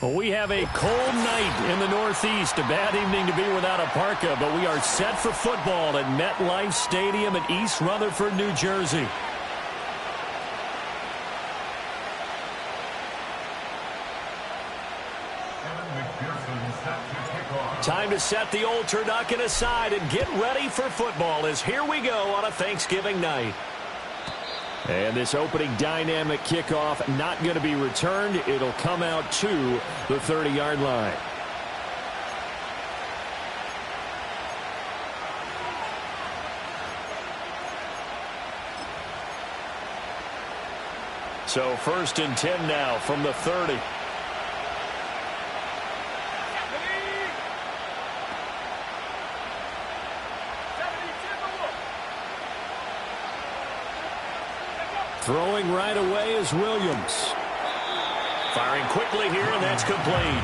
Well, we have a cold night in the Northeast. A bad evening to be without a parka, but we are set for football at MetLife Stadium in East Rutherford, New Jersey. Time to set the old turducken aside and get ready for football as here we go on a Thanksgiving night. And this opening dynamic kickoff not going to be returned. It'll come out to the 30-yard line. So 1st and 10 now from the 30. Throwing right away is Williams. Firing quickly here, and that's complete.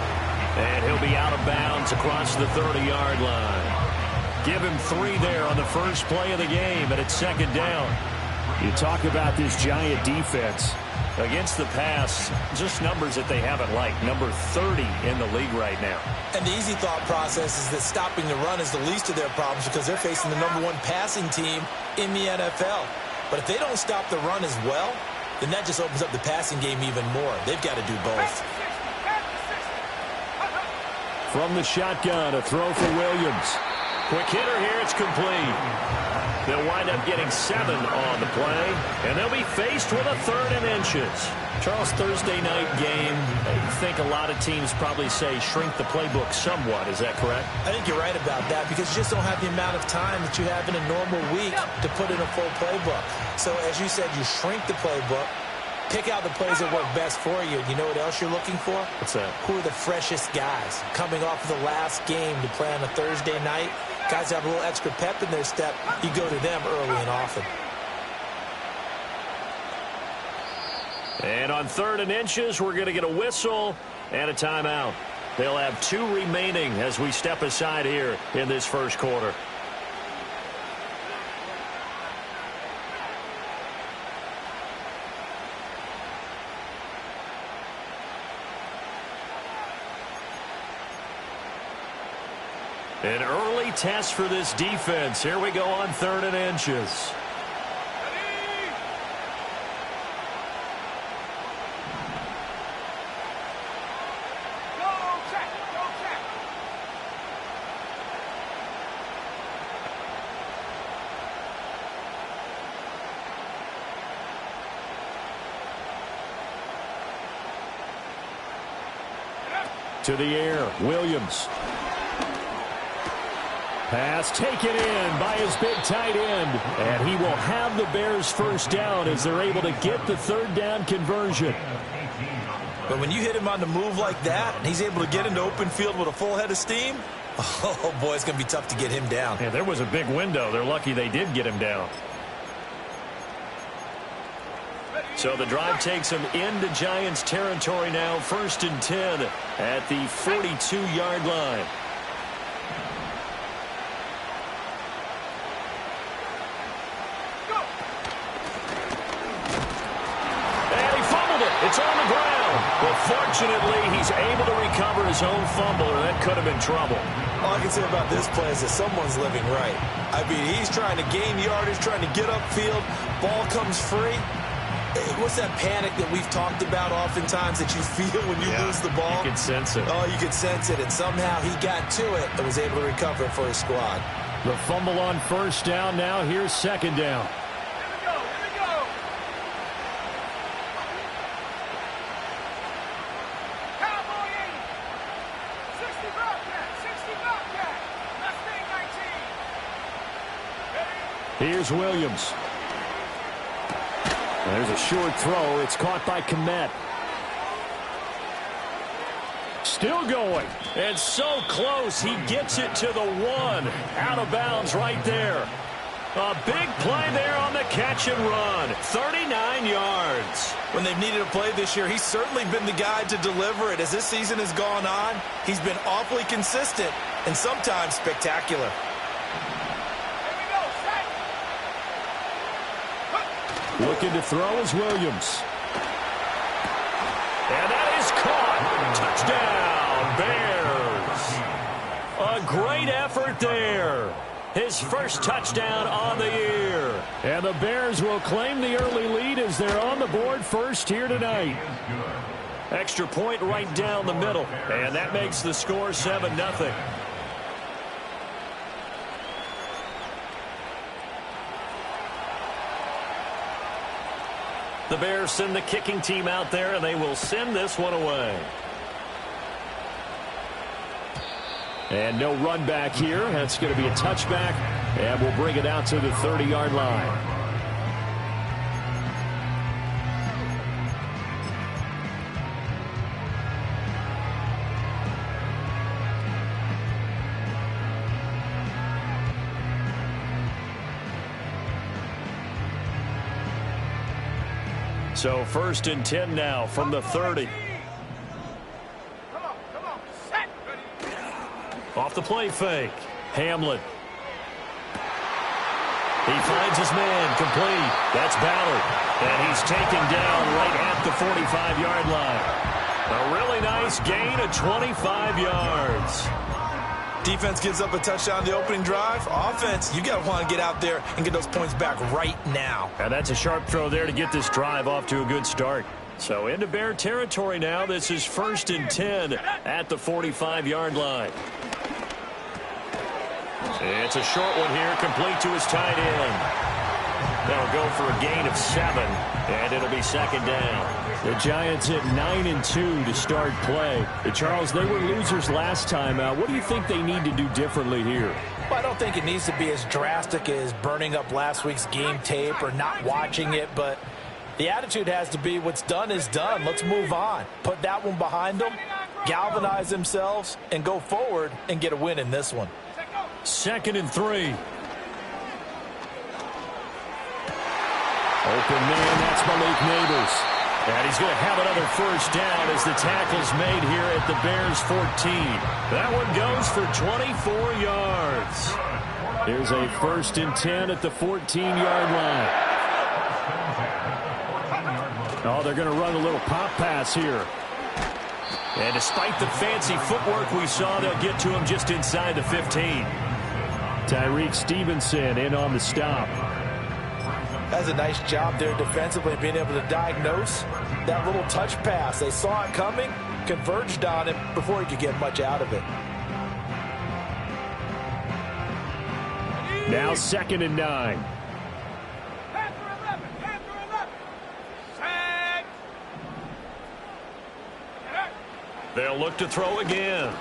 And he'll be out of bounds across the 30-yard line. Give him 3 there on the first play of the game, and it's 2nd down. You talk about this Giant defense. Against the pass, just numbers that they haven't liked. Number 30 in the league right now. And the easy thought process is that stopping the run is the least of their problems because they're facing the #1 passing team in the NFL. But if they don't stop the run as well, then that just opens up the passing game even more. They've got to do both. From the shotgun, a throw for Williams. Quick hitter here, it's complete. They'll wind up getting 7 on the play, and they'll be faced with a 3rd and inches. Charles, Thursday night game, I think a lot of teams probably say shrink the playbook somewhat. Is that correct? I think you're right about that because you just don't have the amount of time that you have in a normal week to put in a full playbook. So as you said, you shrink the playbook, pick out the plays that work best for you. You know what else you're looking for? What's that? Who are the freshest guys coming off of the last game to play on a Thursday night? Guys have a little extra pep in their step. You go to them early and often. And on 3rd and inches, we're going to get a whistle and a timeout. They'll have 2 remaining as we step aside here in this first quarter. An early test for this defense. Here we go on 3rd and inches. To the air, Williams. Pass taken in by his big tight end. And he will have the Bears first down as they're able to get the 3rd down conversion. But when you hit him on the move like that, and he's able to get into open field with a full head of steam, oh, boy, it's going to be tough to get him down. Yeah, there was a big window. They're lucky they did get him down. So the drive takes them into Giants territory now. 1st and 10 at the 42-yard line. It's on the ground, but fortunately, he's able to recover his own fumble, or that could have been trouble. All I can say about this play is that someone's living right. I mean, he's trying to gain yardage, trying to get upfield. Ball comes free. What's that panic that we've talked about oftentimes that you feel when you lose the ball? You can sense it. Oh, you can sense it, and somehow he got to it and was able to recover it for his squad. The fumble on 1st down. Now here's 2nd down. Here's Williams. There's a short throw. It's caught by Kmet. Still going. And so close. He gets it to the 1. Out of bounds right there. A big play there on the catch and run. 39 yards. When they've needed a play this year, he's certainly been the guy to deliver it. As this season has gone on, he's been awfully consistent and sometimes spectacular. Looking to throw is Williams. And that is caught. Touchdown, Bears. A great effort there. His first touchdown on the year. And the Bears will claim the early lead as they're on the board first here tonight. Extra point right down the middle. And that makes the score 7-0. The Bears send the kicking team out there, and they will send this one away. And no run back here. That's going to be a touchback, and we'll bring it out to the 30-yard line. So 1st and 10 now from the 30. Off the play fake. Hamlin. He finds his man complete. That's Ballard. And he's taken down right at the 45-yard line. A really nice gain of 25 yards. Defense gives up a touchdown the opening drive. Offense, you got to want to get out there and get those points back right now. And that's a sharp throw there to get this drive off to a good start. So into Bear territory now. This is 1st and 10 at the 45-yard line. It's a short one here, complete to his tight end. That'll go for a gain of 7, and it'll be 2nd down. The Giants hit 9-2 to start play. Charles, they were losers last time out. What do you think they need to do differently here? Well, I don't think it needs to be as drastic as burning up last week's game tape or not watching it, but the attitude has to be what's done is done. Let's move on. Put that one behind them, galvanize themselves, and go forward and get a win in this one. 2nd and 3. Open man, that's Malik Nabers. And he's going to have another first down as the tackle's made here at the Bears 14. That one goes for 24 yards. Here's a 1st and 10 at the 14-yard line. Oh, they're going to run a little pop pass here. And despite the fancy footwork we saw, they'll get to him just inside the 15. Tyreek Stevenson in on the stop. That's a nice job there defensively, being able to diagnose that little touch pass. They saw it coming, converged on him before he could get much out of it. Now 2nd and 9. They'll look to throw again.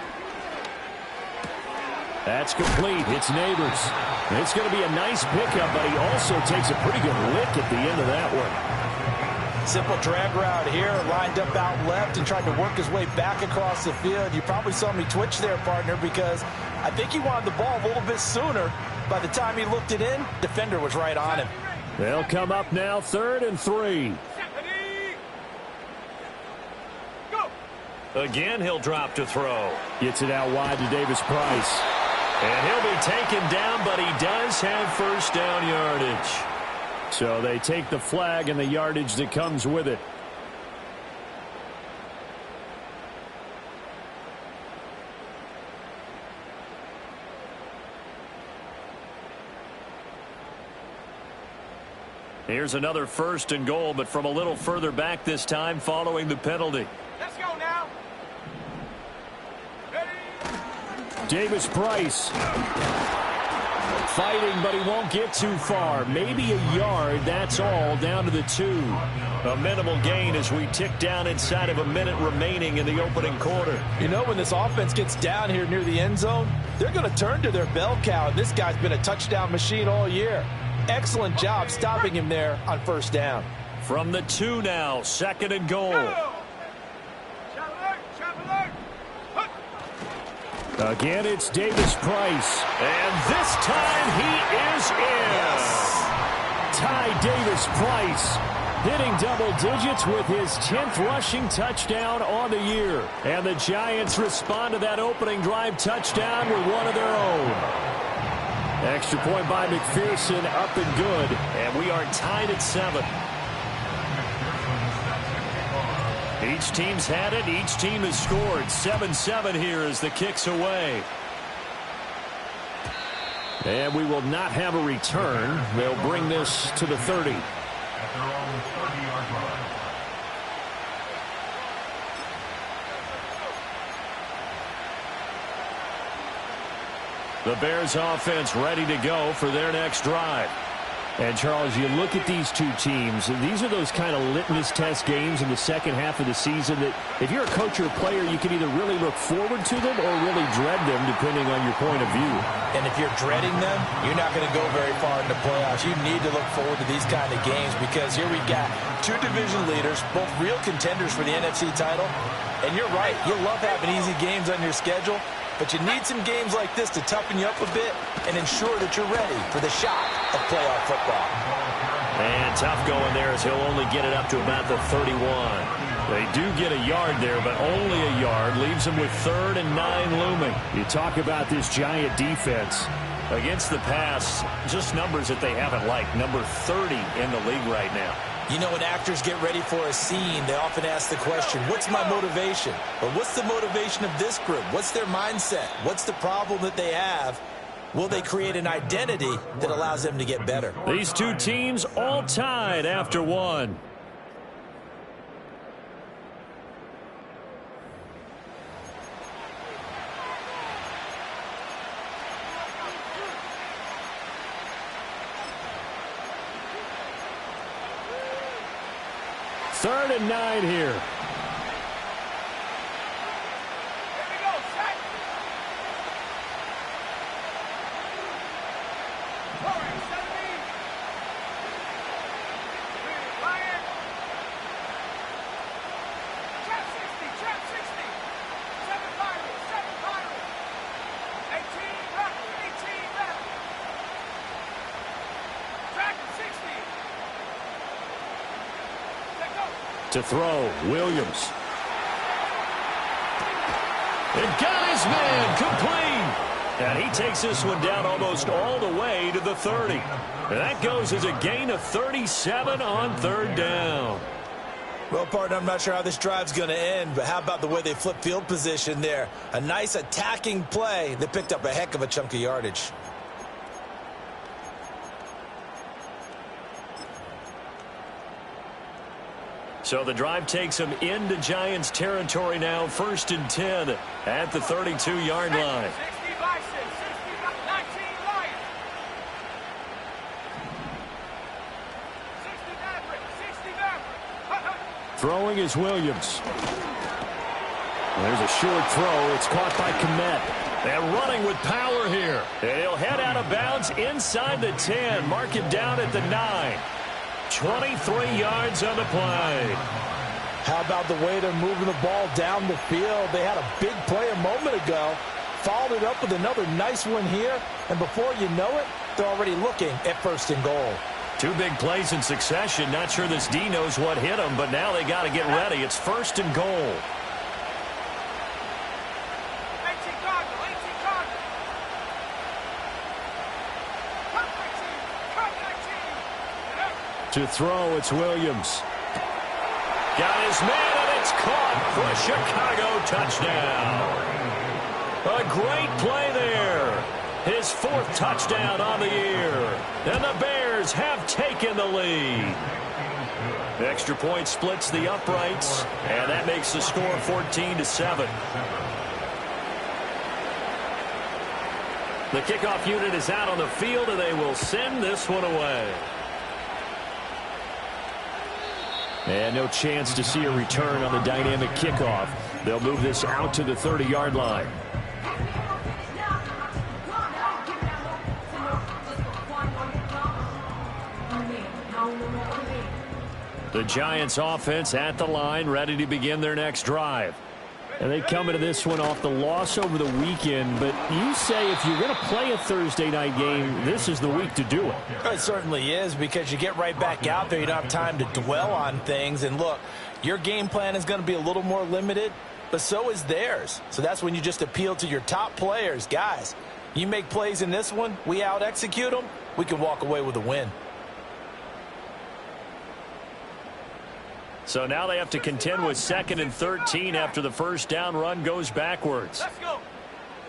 That's complete. It's Nabers. It's going to be a nice pickup, but he also takes a pretty good lick at the end of that one. Simple drag route here, lined up out left and tried to work his way back across the field. You probably saw me twitch there, partner, because I think he wanted the ball a little bit sooner. By the time he looked it in, defender was right on him. They'll come up now 3rd and 3. Again, he'll drop to throw. Gets it out wide to Davis Price. And he'll be taken down, but he does have first down yardage. So they take the flag and the yardage that comes with it. Here's another 1st and goal, but from a little further back this time following the penalty. Let's go now. Davis Price fighting, but he won't get too far. Maybe a yard, that's all, down to the 2. A minimal gain as we tick down inside of a minute remaining in the opening quarter. You know, when this offense gets down here near the end zone, they're going to turn to their bell cow. This guy's been a touchdown machine all year. Excellent job stopping him there on 1st down. From the 2 now, 2nd and goal. Again, it's Davis Price. And this time he is in. Yes. Ty Davis Price hitting double digits with his 10th rushing touchdown on the year. And the Giants respond to that opening drive touchdown with one of their own. Extra point by McPherson, up and good. And we are tied at 7. Each team's had it. Each team has scored. 7-7 here as the kick's away. And we will not have a return. They'll bring this to the 30. At their own 30-yard line. The Bears offense ready to go for their next drive. And, Charles, you look at these two teams, these are those kind of litmus test games in the second half of the season that if you're a coach or a player, you can either really look forward to them or really dread them, depending on your point of view. And if you're dreading them, you're not going to go very far in the playoffs. You need to look forward to these kind of games because here we got two division leaders, both real contenders for the NFC title. And you're right, you love having easy games on your schedule, but you need some games like this to toughen you up a bit and ensure that you're ready for the shock of playoff football. And tough going there as he'll only get it up to about the 31. They do get a yard there, but only a yard. Leaves them with 3rd and 9 looming. You talk about this Giant defense. Against the pass, just numbers that they haven't liked. Number 30 in the league right now. You know, when actors get ready for a scene, they often ask the question, what's my motivation? But what's the motivation of this group? What's their mindset? What's the problem that they have? Will they create an identity that allows them to get better? These two teams all tied after one. Third and 9 here. To throw, Williams. And got his man complete. And he takes this one down almost all the way to the 30. And that goes as a gain of 37 on 3rd down. Well, partner, I'm not sure how this drive's going to end, but how about the way they flip field position there? A nice attacking play that picked up a heck of a chunk of yardage. So the drive takes them into Giants territory now. 1st and 10 at the 32-yard line. Throwing is Williams. There's a short throw. It's caught by Kmet. And running with power here. And he'll head out of bounds inside the 10. Mark him down at the 9. 23 yards on the play. How about the way they're moving the ball down the field? They had a big play a moment ago. Followed it up with another nice one here. And before you know it, they're already looking at 1st and goal. 2 big plays in succession. Not sure this D knows what hit him, but now they got to get ready. It's 1st and goal. To throw, it's Williams. Got his man, and it's caught for a Chicago touchdown. A great play there. His 4th touchdown on the year. And the Bears have taken the lead. The extra point splits the uprights, and that makes the score 14-7. The kickoff unit is out on the field, and they will send this one away. And no chance to see a return on the dynamic kickoff. They'll move this out to the 30-yard line. The Giants offense at the line, ready to begin their next drive. And they come into this one off the loss over the weekend, but you say if you're going to play a Thursday night game, this is the week to do it. It certainly is, because you get right back out there. You don't have time to dwell on things. And look, your game plan is going to be a little more limited, but so is theirs. So that's when you just appeal to your top players. Guys, you make plays in this one, we out-execute them, we can walk away with a win. So now they have to contend with 2nd and 13 after the first down run goes backwards. Let's go.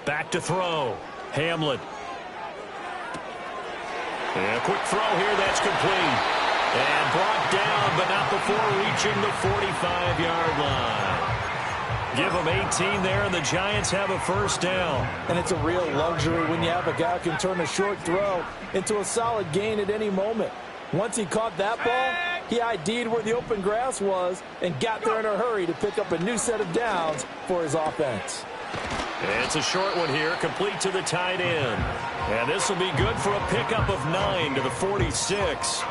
Back to throw. Hamlin. And a quick throw here. That's complete. And brought down, but not before reaching the 45-yard line. Give them 18 there, and the Giants have a first down. And it's a real luxury when you have a guy who can turn a short throw into a solid gain at any moment. Once he caught that ball, he ID'd where the open grass was and got there in a hurry to pick up a new set of downs for his offense. And it's a short one here, complete to the tight end. And this will be good for a pickup of 9 to the 46.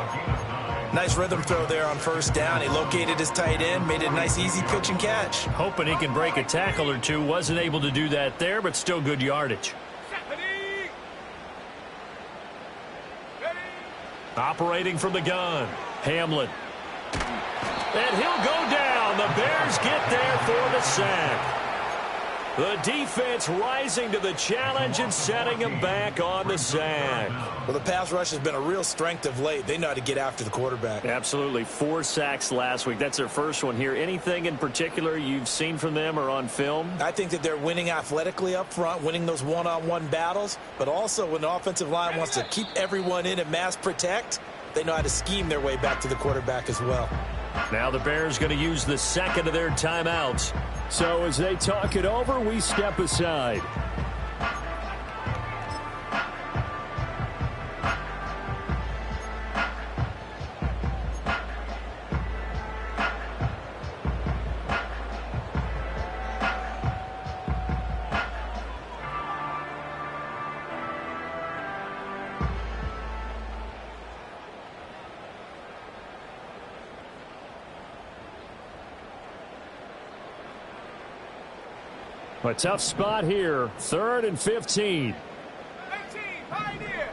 Nice rhythm throw there on first down. He located his tight end, made it a nice, easy pitch and catch. Hoping he can break a tackle or two. Wasn't able to do that there, but still good yardage. Operating from the gun, Hamlin. And he'll go down. The Bears get there for the sack. The defense rising to the challenge and setting him back on the sack. Well, the pass rush has been a real strength of late. They know how to get after the quarterback. Absolutely. 4 sacks last week. That's their first one here. Anything in particular you've seen from them or on film? I think that they're winning athletically up front, winning those one-on-one battles, but also when the offensive line wants to keep everyone in and mass protect, they know how to scheme their way back to the quarterback as well. Now the Bears going to use the second of their timeouts. So as they talk it over, we step aside. A tough spot here. 3rd and 15. 18, Pioneer.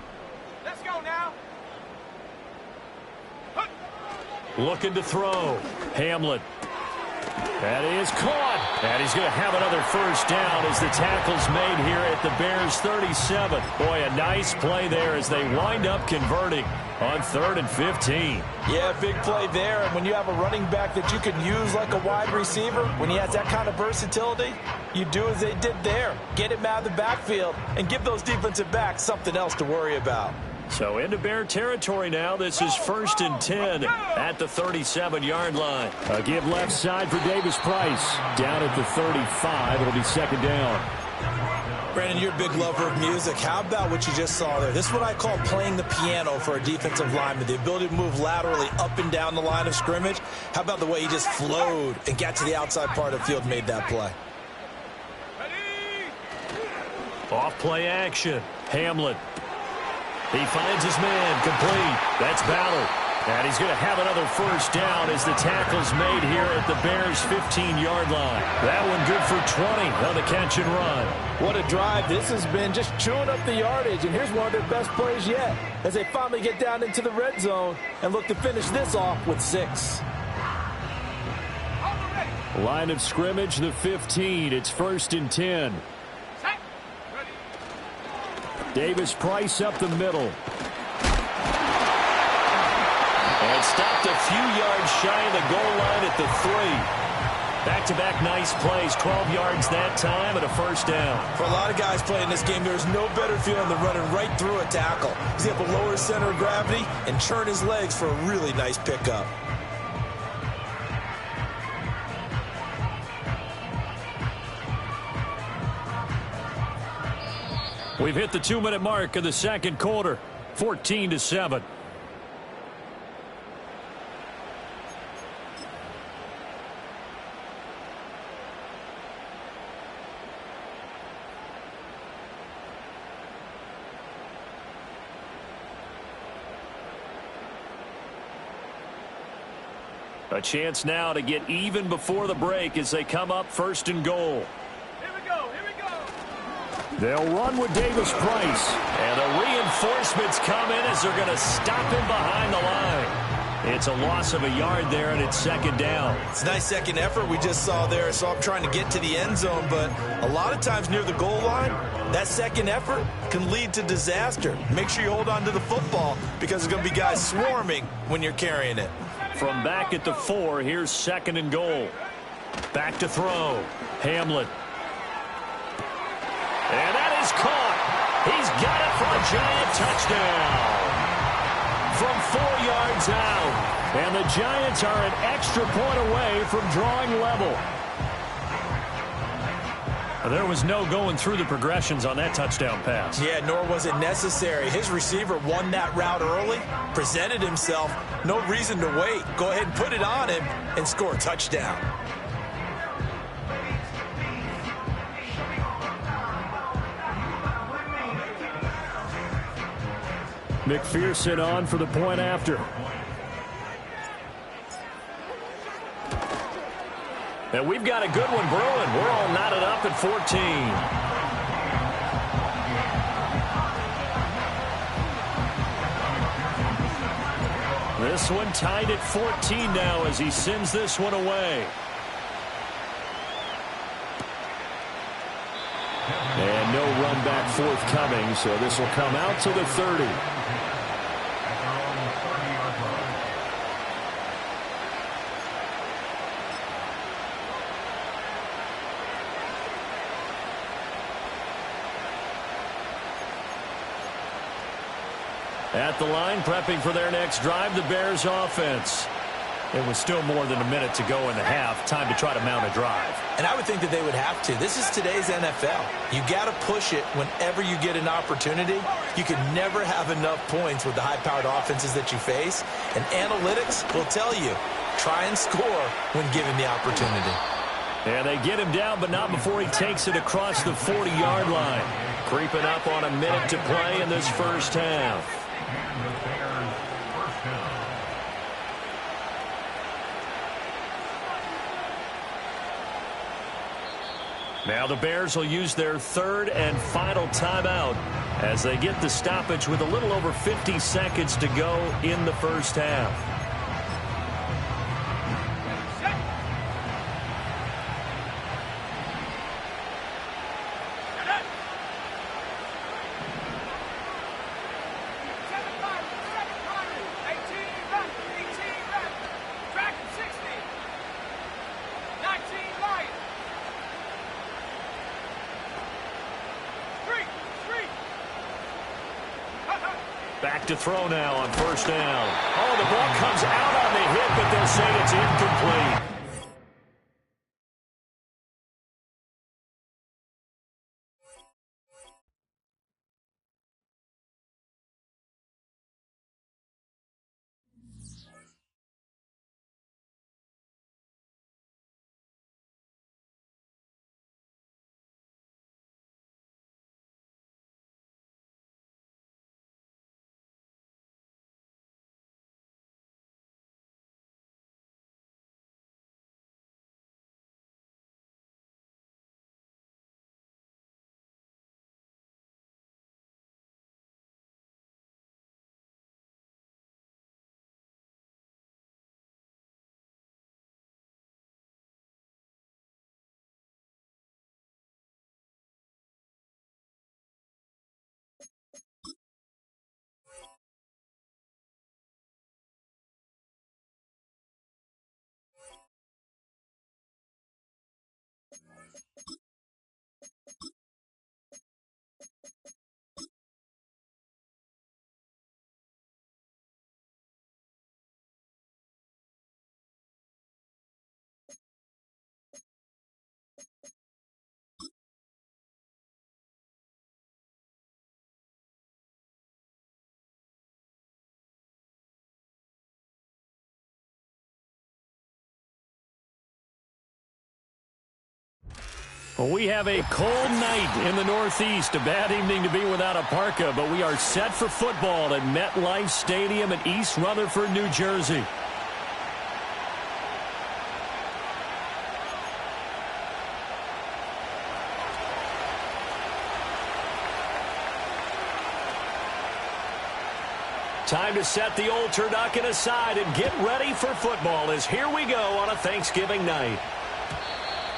Let's go now. Looking to throw. Hamlin. That is caught. And he's going to have another first down as the tackle's made here at the Bears 37. Boy, a nice play there as they wind up converting on 3rd and 15. Yeah, big play there. And when you have a running back that you can use like a wide receiver, when he has that kind of versatility, you do as they did there. Get him out of the backfield and give those defensive backs something else to worry about. So into Bear territory now. This is 1st and 10 at the 37-yard line. A give left side for Davis Price. Down at the 35. It'll be 2nd down. Brandon, you're a big lover of music. How about what you just saw there? This is what I call playing the piano for a defensive lineman. The ability to move laterally up and down the line of scrimmage. How about the way he just flowed and got to the outside part of the field and made that play? Off play action. Hamlin. He finds his man, complete. That's Ballard. And he's going to have another first down as the tackle's made here at the Bears' 15-yard line. That one good for 20 on the catch and run. What a drive this has been, just chewing up the yardage. And here's one of their best plays yet as they finally get down into the red zone and look to finish this off with 6. Line of scrimmage, the 15. It's 1st and 10. Davis Price up the middle. And stopped a few yards shy of the goal line at the 3. Back-to-back nice plays, 12 yards that time and a first down. For a lot of guys playing this game, there's no better feeling than running right through a tackle. He's able to lower his center of gravity and churn his legs for a really nice pickup. We've hit the 2-minute mark of the second quarter, 14-7. A chance now to get even before the break as they come up 1st and goal. They'll run with Davis Price. And the reinforcements come in as they're going to stop him behind the line. It's a loss of a yard there, and it's 2nd down. It's a nice second effort we just saw there. So I'm trying to get to the end zone, but a lot of times near the goal line, that second effort can lead to disaster. Make sure you hold on to the football because there's going to be guys swarming when you're carrying it. From back at the 4, here's 2nd and goal. Back to throw. Hamlin. And that is caught. He's got it for a Giant touchdown. From 4 yards out. And the Giants are an extra point away from drawing level. There was no going through the progressions on that touchdown pass. Yeah, nor was it necessary. His receiver won that route early, presented himself. No reason to wait. Go ahead and put it on him and score a touchdown. McPherson on for the point after. And we've got a good one brewing. We're all knotted up at 14. This one tied at 14 now as he sends this one away. And no run back forthcoming, so this will come out to the 30. At the line, prepping for their next drive, the Bears offense. It was still more than a minute to go in the half. Time to try to mount a drive. And I would think that they would have to. This is today's NFL. You got to push it whenever you get an opportunity. You can never have enough points with the high-powered offenses that you face. And analytics will tell you, try and score when given the opportunity. And they get him down, but not before he takes it across the 40-yard line. Creeping up on a minute to play in this first half. Now the Bears will use their 3rd and final timeout as they get the stoppage with a little over 50 seconds to go in the first half. Back to throw now on first down. Oh, the ball comes out on the hit, but they'll say it's incomplete. Well, we have a cold night in the Northeast. A bad evening to be without a parka, but we are set for football at MetLife Stadium in East Rutherford, New Jersey. Time to set the old turducken aside and get ready for football as here we go on a Thanksgiving night.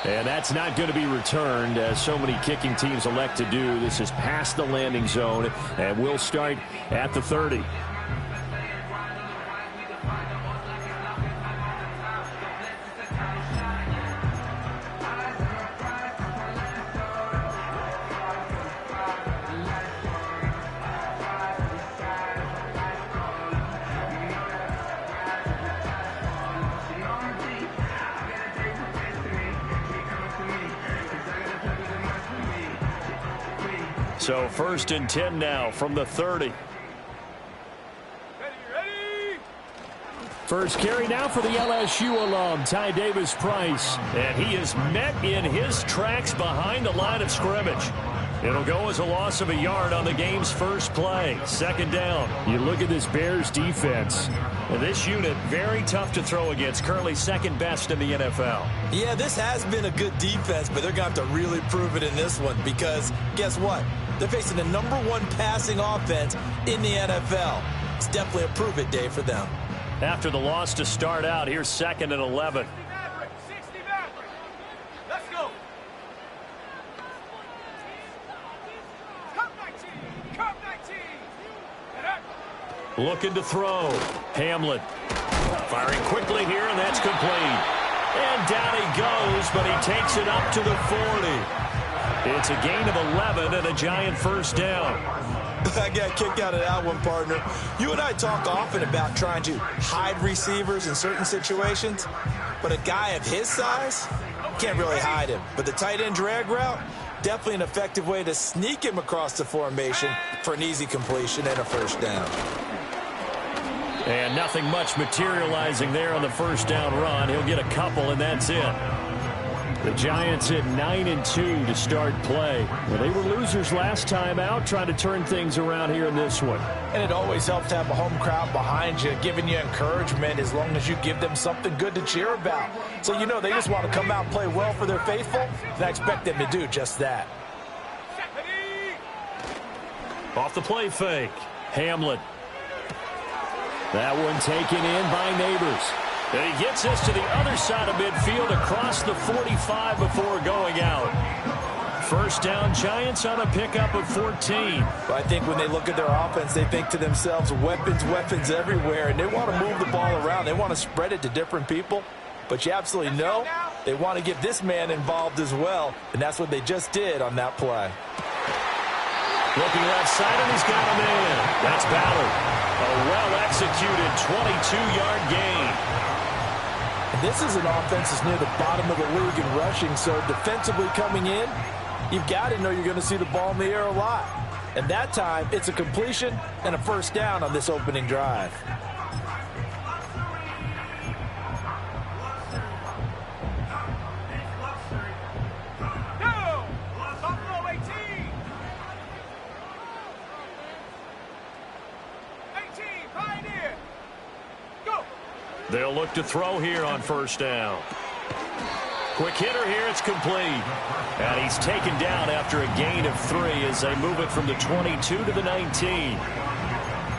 And that's not going to be returned, as so many kicking teams elect to do. This is past the landing zone, and we'll start at the 30. So 1st and 10 now from the 30. Ready. First carry now for the LSU alum, Ty Davis-Price. And he is met in his tracks behind the line of scrimmage. It'll go as a loss of a yard on the game's first play. 2nd down. You look at this Bears defense. And this unit, very tough to throw against. Currently 2nd best in the NFL. Yeah, this has been a good defense, but they're going to have to really prove it in this one because guess what? They're facing the #1 passing offense in the NFL. It's definitely a prove-it day for them. After the loss to start out, here's 2nd and 11. 60 Maverick. Let's go. Cup 19. Cup 19. Looking to throw. Hamlin firing quickly here, and that's complete. And down he goes, but he takes it up to the 40. It's a gain of 11 and a Giant first down. I got a kick out of that one, partner. You and I talk often about trying to hide receivers in certain situations, but a guy of his size can't really hide him. But the tight end drag route, definitely an effective way to sneak him across the formation for an easy completion and a first down. And nothing much materializing there on the first down run. He'll get a couple, and that's it. The Giants at 9-2 to start play. Well, they were losers last time out, trying to turn things around here in this one. And it always helps to have a home crowd behind you, giving you encouragement as long as you give them something good to cheer about. So, you know, they just want to come out and play well for their faithful, and I expect them to do just that. Off the play fake. Hamlin. That one taken in by Neighbors. And he gets this to the other side of midfield across the 45 before going out. First down, Giants on a pickup of 14. But I think when they look at their offense, they think to themselves, weapons, weapons everywhere, and they want to move the ball around. They want to spread it to different people. But you absolutely know they want to get this man involved as well, and that's what they just did on that play. Looking left side, and he's got him in. That's Ballard. A well-executed 22-yard gain. And this is an offense that's near the bottom of the league in rushing, so defensively coming in, you've got to know you're going to see the ball in the air a lot. And that time, it's a completion and a first down on this opening drive. They'll look to throw here on first down. Quick hitter here, it's complete. And he's taken down after a gain of 3 as they move it from the 22 to the 19.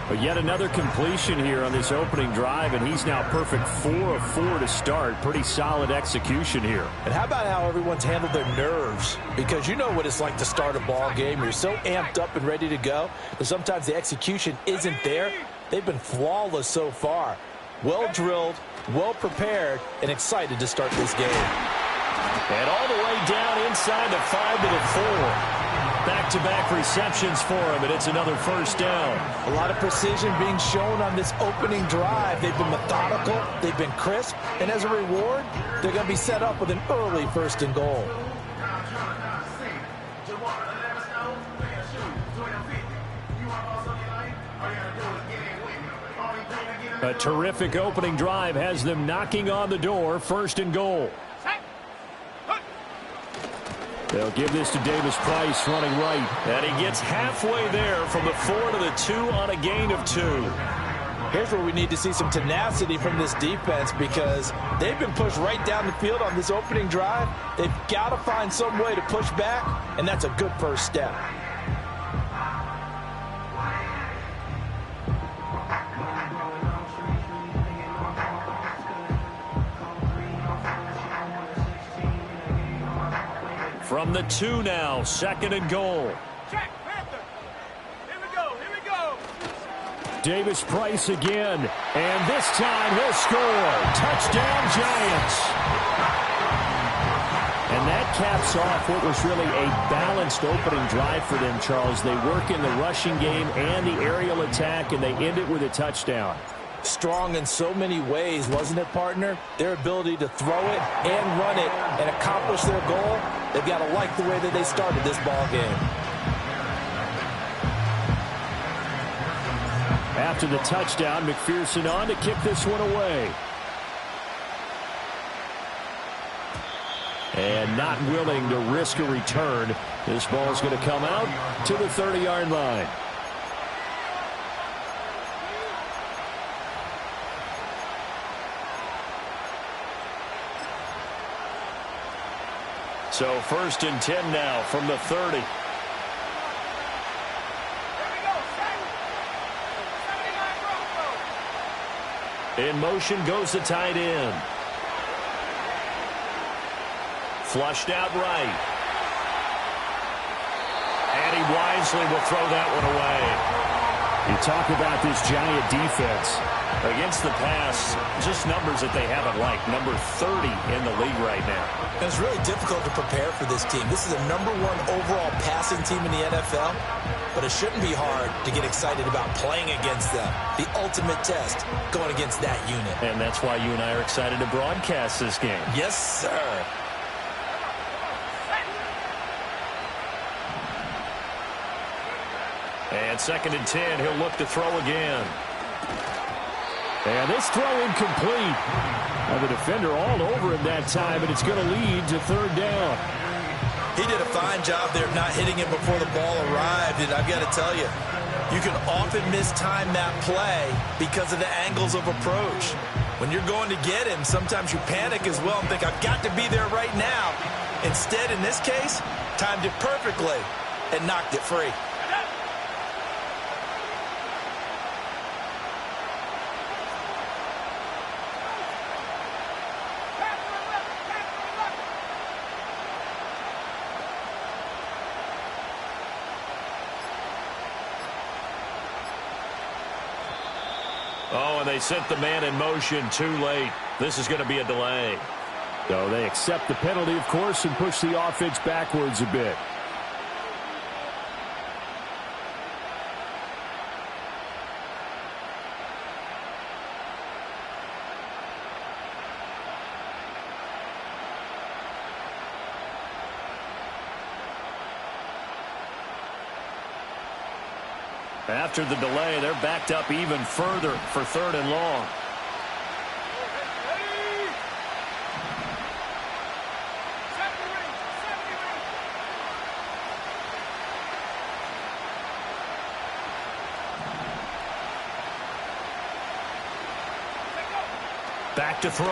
But yet another completion here on this opening drive, and he's now perfect 4 of 4 to start. Pretty solid execution here. And how about how everyone's handled their nerves? Because you know what it's like to start a ball game. You're so amped up and ready to go, but sometimes the execution isn't there. They've been flawless so far. Well drilled, well prepared, and excited to start this game. And all the way down inside the 5 to the 4. Back-to-back receptions for him, and it's another first down. A lot of precision being shown on this opening drive. They've been methodical, they've been crisp, and as a reward, they're going to be set up with an early 1st and goal. A terrific opening drive has them knocking on the door. 1st and goal. They'll give this to Davis-Price running right. And he gets halfway there from the 4 to the 2 on a gain of 2. Here's where we need to see some tenacity from this defense because they've been pushed right down the field on this opening drive. They've got to find some way to push back, and that's a good first step. From the 2 now, 2nd and goal. Check, Panther. Here we go. Davis-Price again, and this time he'll score. Touchdown, Giants. And that caps off what was really a balanced opening drive for them, Charles. They work in the rushing game and the aerial attack, and they end it with a touchdown. Strong in so many ways, wasn't it, partner? Their ability to throw it and run it and accomplish their goal, they've got to like the way that they started this ball game. After the touchdown, McPherson on to kick this one away. And not willing to risk a return. This ball is going to come out to the 30-yard line. So 1st and 10 now from the 30. In motion goes the tight end. Flushed out right. And he wisely will throw that one away. You talk about this Giant defense. Against the pass, just numbers that they haven't liked. Number 30 in the league right now. And it's really difficult to prepare for this team. This is a #1 overall passing team in the NFL, but it shouldn't be hard to get excited about playing against them. The ultimate test going against that unit. And that's why you and I are excited to broadcast this game. Yes, sir. And 2nd and 10, he'll look to throw again. And this throw incomplete. Now the defender all over him that time, and it's going to lead to 3rd down. He did a fine job there of not hitting him before the ball arrived, and I've got to tell you, you can often mistime that play because of the angles of approach. When you're going to get him, sometimes you panic as well and think, I've got to be there right now. Instead, in this case, timed it perfectly and knocked it free. Oh, and they sent the man in motion too late. This is going to be a delay. So they accept the penalty, of course, and push the offense backwards a bit. After the delay, they're backed up even further for 3rd and long. Back to throw.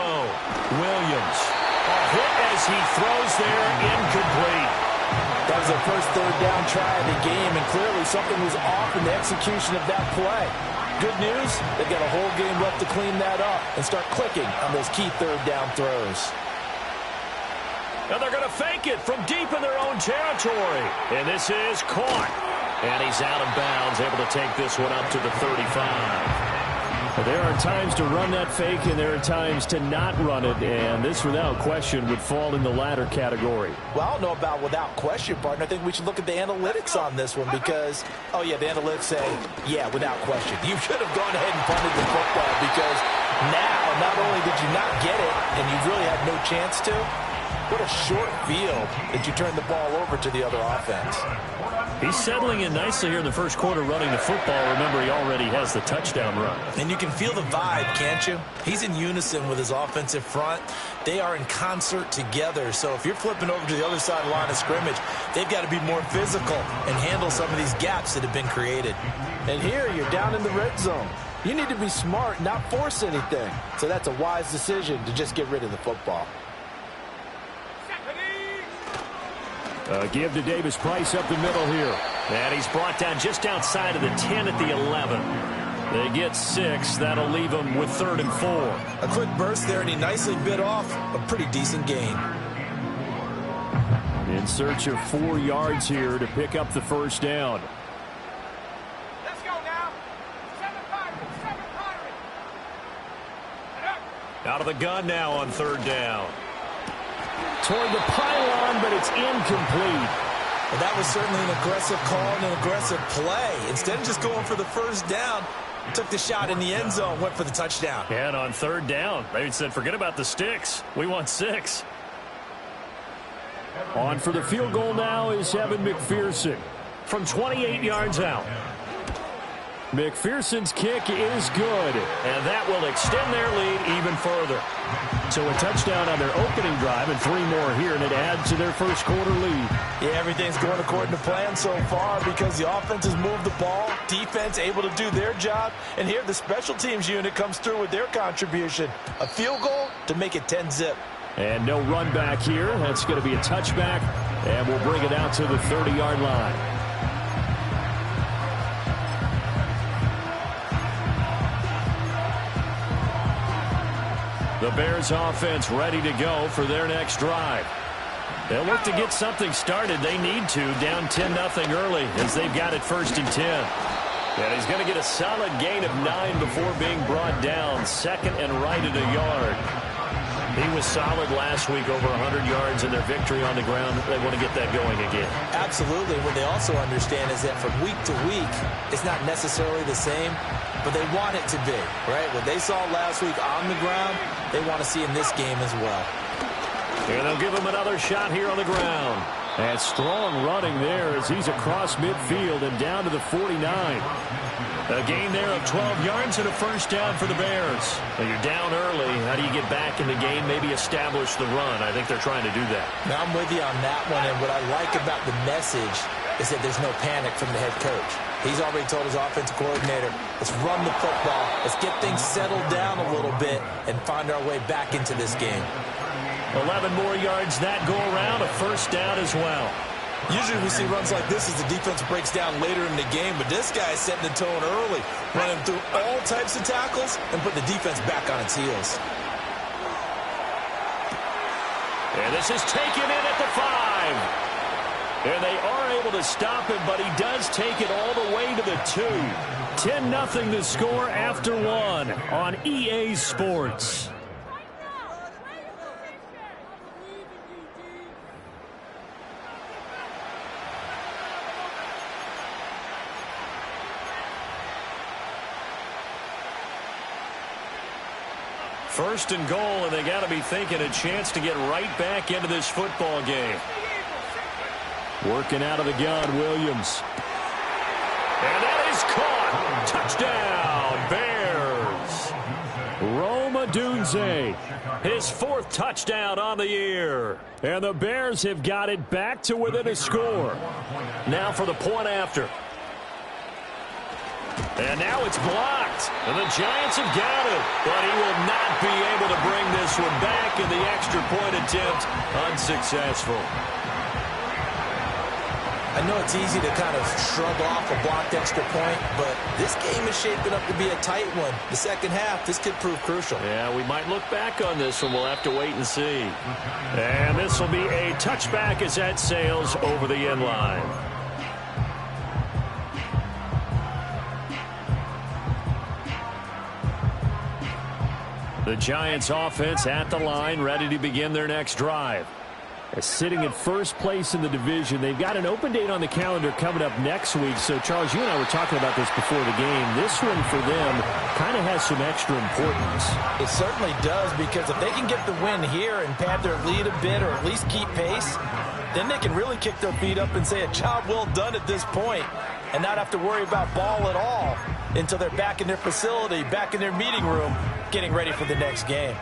Williams. A hit as he throws there, incomplete. That was their first 3rd down try of the game, and clearly something was off in the execution of that play. Good news, they've got a whole game left to clean that up and start clicking on those key 3rd down throws. And they're going to fake it from deep in their own territory. And this is caught. And he's out of bounds, able to take this one up to the 35. There are times to run that fake, and there are times to not run it, and this, without question, would fall in the latter category. Well, I don't know about without question, partner. I think we should look at the analytics on this one because, oh, yeah, the analytics say, yeah, without question. You should have gone ahead and punted the football because now, not only did you not get it, and you really had no chance to, what a short field that you turned the ball over to the other offense. He's settling in nicely here in the first quarter running the football. Remember, he already has the touchdown run. And you can feel the vibe, can't you? He's in unison with his offensive front. They are in concert together. So if you're flipping over to the other side of the line of scrimmage, they've got to be more physical and handle some of these gaps that have been created. And here, you're down in the red zone. You need to be smart, not force anything. So that's a wise decision to just get rid of the football. Give to Davis Price up the middle here. And he's brought down just outside of the 10 at the 11. They get 6. That'll leave them with 3rd and 4. A quick burst there, and he nicely bit off a pretty decent gain. In search of 4 yards here to pick up the 1st down. Let's go now. 7 Pirates. Out of the gun now on 3rd down. Toward the pylon, but it's incomplete. Well, that was certainly an aggressive call and an aggressive play. Instead of just going for the 1st down, took the shot in the end zone, went for the touchdown. And on 3rd down, they said, forget about the sticks. We want 6. On for the field goal now is Evan McPherson. From 28 yards out. McPherson's kick is good. And that will extend their lead even further. So a touchdown on their opening drive and 3 more here, and it adds to their first quarter lead. Yeah, everything's going according to plan so far because the offense has moved the ball, defense able to do their job, and here the special teams unit comes through with their contribution. A field goal to make it 10-zip. And no run back here. That's going to be a touchback, and we'll bring it out to the 30-yard line. The Bears offense ready to go for their next drive. They'll look to get something started. They need to, down 10-0 early as they've got it 1st and 10. And he's going to get a solid gain of 9 before being brought down. 2nd and right at a yard. He was solid last week, over 100 yards in their victory on the ground. They want to get that going again. Absolutely. What they also understand is that from week to week, it's not necessarily the same, but they want it to be, right? What they saw last week on the ground, they want to see in this game as well. And they'll give him another shot here on the ground. And strong running there as he's across midfield and down to the 49. A gain there of 12 yards and a first down for the Bears. Well, you're down early. How do you get back in the game? Maybe establish the run. I think they're trying to do that. Now, I'm with you on that one, and what I like about the message is that there's no panic from the head coach. He's already told his offensive coordinator, let's run the football, let's get things settled down a little bit and find our way back into this game. 11 more yards that go around, a first down as well. Usually we see runs like this as the defense breaks down later in the game, but this guy is setting the tone early, running through all types of tackles and put the defense back on its heels. And this is taken in at the 5. And they are able to stop him, but he does take it all the way to the 2. 10-0 the score after 1 on EA Sports. First and goal, and they got to be thinking a chance to get right back into this football game. Working out of the gun, Williams. And that is caught. Touchdown, Bears. Rome Odunze, his 4th touchdown on the year. And the Bears have got it back to within a score. Now for the point after. And now it's blocked. And the Giants have got it. But he will not be able to bring this one back, in the extra point attempt unsuccessful. I know it's easy to kind of shrug off a blocked extra point, but this game is shaping up to be a tight one. The second half, this could prove crucial. Yeah, we might look back on this one. We'll have to wait and see. And this will be a touchback as that sails over the end line. The Giants offense at the line, ready to begin their next drive. Sitting at first place in the division. They've got an open date on the calendar coming up next week. So, Charles, you and I were talking about this before the game. This one for them kind of has some extra importance. It certainly does, because if they can get the win here and pad their lead a bit or at least keep pace, then they can really kick their feet up and say a job well done at this point and not have to worry about ball at all until they're back in their facility, back in their meeting room, getting ready for the next game.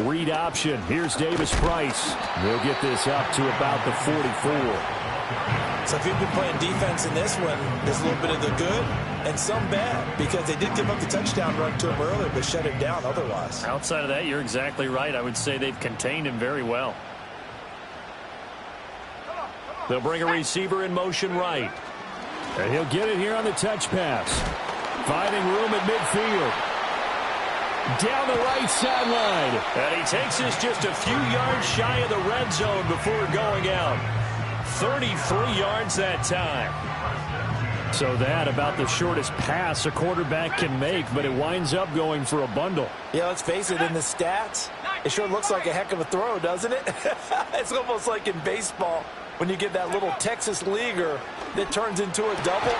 Read option. Here's Davis Price. They'll get this up to about the 44. So if you've been playing defense in this one, there's a little bit of the good and some bad, because they did give up the touchdown run to him earlier, but shut him down otherwise. Outside of that, you're exactly right. I would say they've contained him very well. They'll bring a receiver in motion right. And he'll get it here on the touch pass. Finding room at midfield. Down the right sideline. And he takes this just a few yards shy of the red zone before going out. 33 yards that time. So that about the shortest pass a quarterback can make, but it winds up going for a bundle. Yeah, let's face it, in the stats, it sure looks like a heck of a throw, doesn't it? It's almost like in baseball when you get that little Texas leaguer that turns into a double.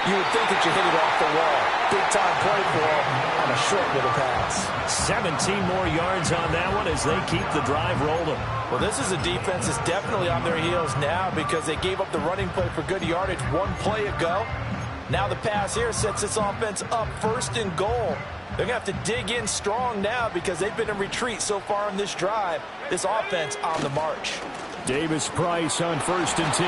You would think that you hit it off the wall. Big time play for him on a short little pass. 17 more yards on that one as they keep the drive rolling. Well, this is a defense that's definitely on their heels now because they gave up the running play for good yardage one play ago. Now the pass here sets this offense up 1st and goal. They're going to have to dig in strong now because they've been in retreat so far in this drive. This offense on the march. Davis-Price on 1st and 10.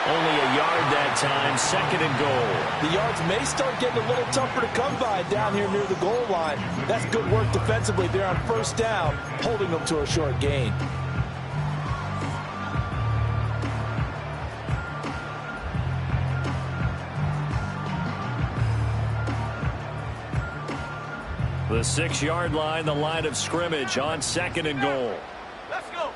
Only a yard that time, 2nd and goal. The yards may start getting a little tougher to come by down here near the goal line. That's good work defensively there on 1st down, holding them to a short gain. The 6-yard line, the line of scrimmage on 2nd and goal. Let's go.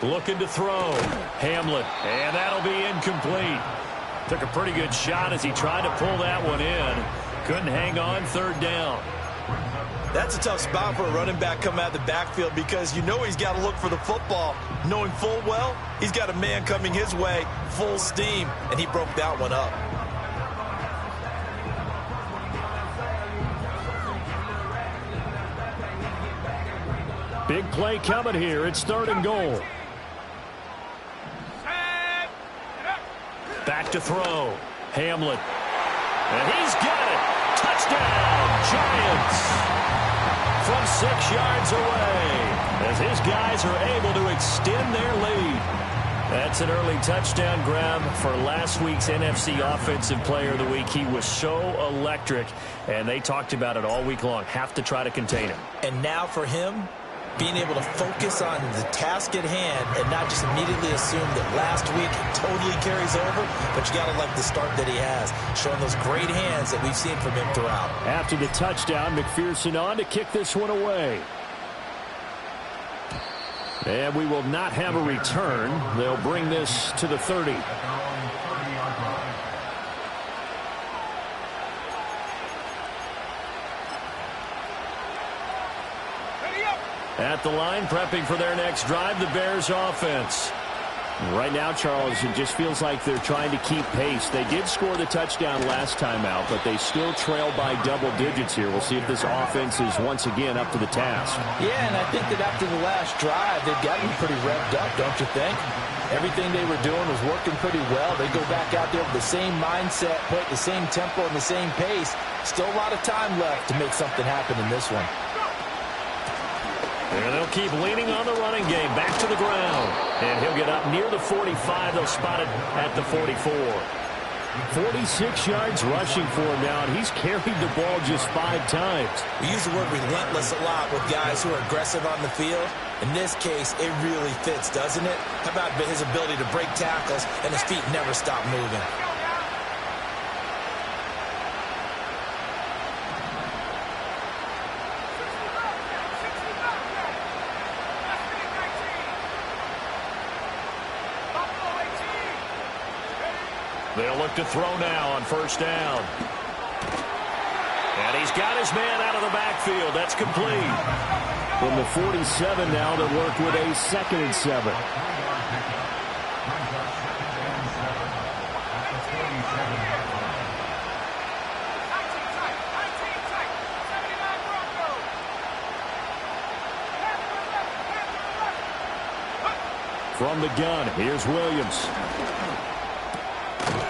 Looking to throw. Hamlet, and that'll be incomplete. Took a pretty good shot as he tried to pull that one in. Couldn't hang on 3rd down. That's a tough spot for a running back coming out of the backfield because you know he's got to look for the football, knowing full well he's got a man coming his way, full steam, and he broke that one up. Big play coming here. It's 3rd and goal. Back to throw. Hamlet. And he's got it. Touchdown, Giants. From 6 yards away as his guys are able to extend their lead. That's an early touchdown grab for last week's NFC Offensive Player of the Week. He was so electric, and they talked about it all week long. Have to try to contain him. And now for him, being able to focus on the task at hand and not just immediately assume that last week totally carries over, but you got to like the start that he has, showing those great hands that we've seen from him throughout. After the touchdown, McPherson on to kick this one away. And we will not have a return. They'll bring this to the 30. At the line, prepping for their next drive, the Bears offense. Right now, Charles, it just feels like they're trying to keep pace. They did score the touchdown last time out, but they still trail by double digits here. We'll see if this offense is once again up to the task. Yeah, and I think that after the last drive, they've gotten pretty revved up, don't you think? Everything they were doing was working pretty well. They go back out there with the same mindset, play at the same tempo and the same pace. Still a lot of time left to make something happen in this one. And they'll keep leaning on the running game. Back to the ground. And he'll get up near the 45. They'll spot it at the 44. 46 yards rushing for him now, and he's carried the ball just 5 times. We use the word relentless a lot with guys who are aggressive on the field. In this case, it really fits, doesn't it? How about his ability to break tackles and his feet never stop moving? They'll look to throw now on 1st down. And he's got his man out of the backfield. That's complete. From the 47 now, they'll work with a 2nd and 7. From the gun, here's Williams.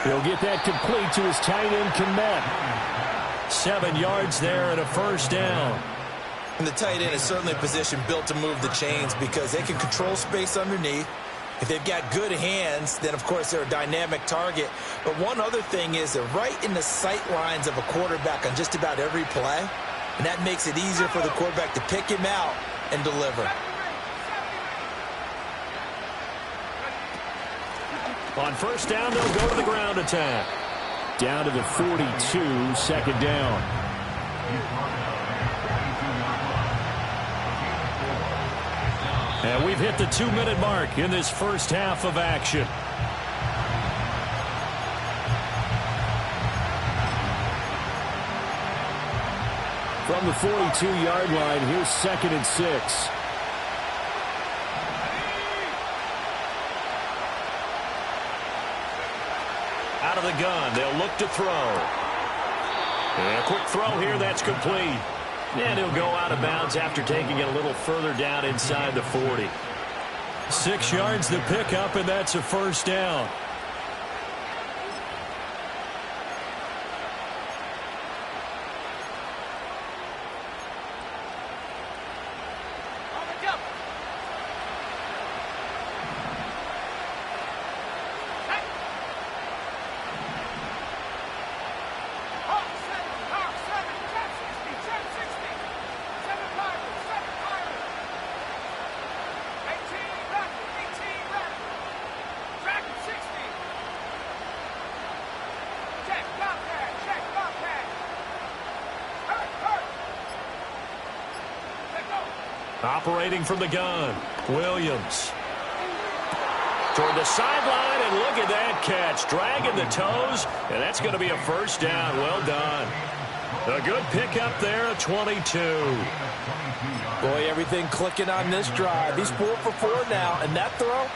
He'll get that complete to his tight end, Kmet. 7 yards there and a 1st down. And the tight end is certainly a position built to move the chains because they can control space underneath. If they've got good hands, then, of course, they're a dynamic target. But one other thing is they're right in the sight lines of a quarterback on just about every play. And that makes it easier for the quarterback to pick him out and deliver. On 1st down, they'll go to the ground attack. Down to the 42, 2nd down. And we've hit the 2-minute mark in this first half of action. From the 42-yard line, here's 2nd and 6. Out of the gun, they'll look to throw. And a quick throw here, that's complete. And he'll go out of bounds after taking it a little further down inside the 40. 6 yards the pickup, and that's a first down. Operating from the gun, Williams. Toward the sideline, and look at that catch. Dragging the toes, and that's going to be a first down. Well done. A good pickup there at 22. Boy, everything clicking on this drive. He's 4 for 4 now, and that throw,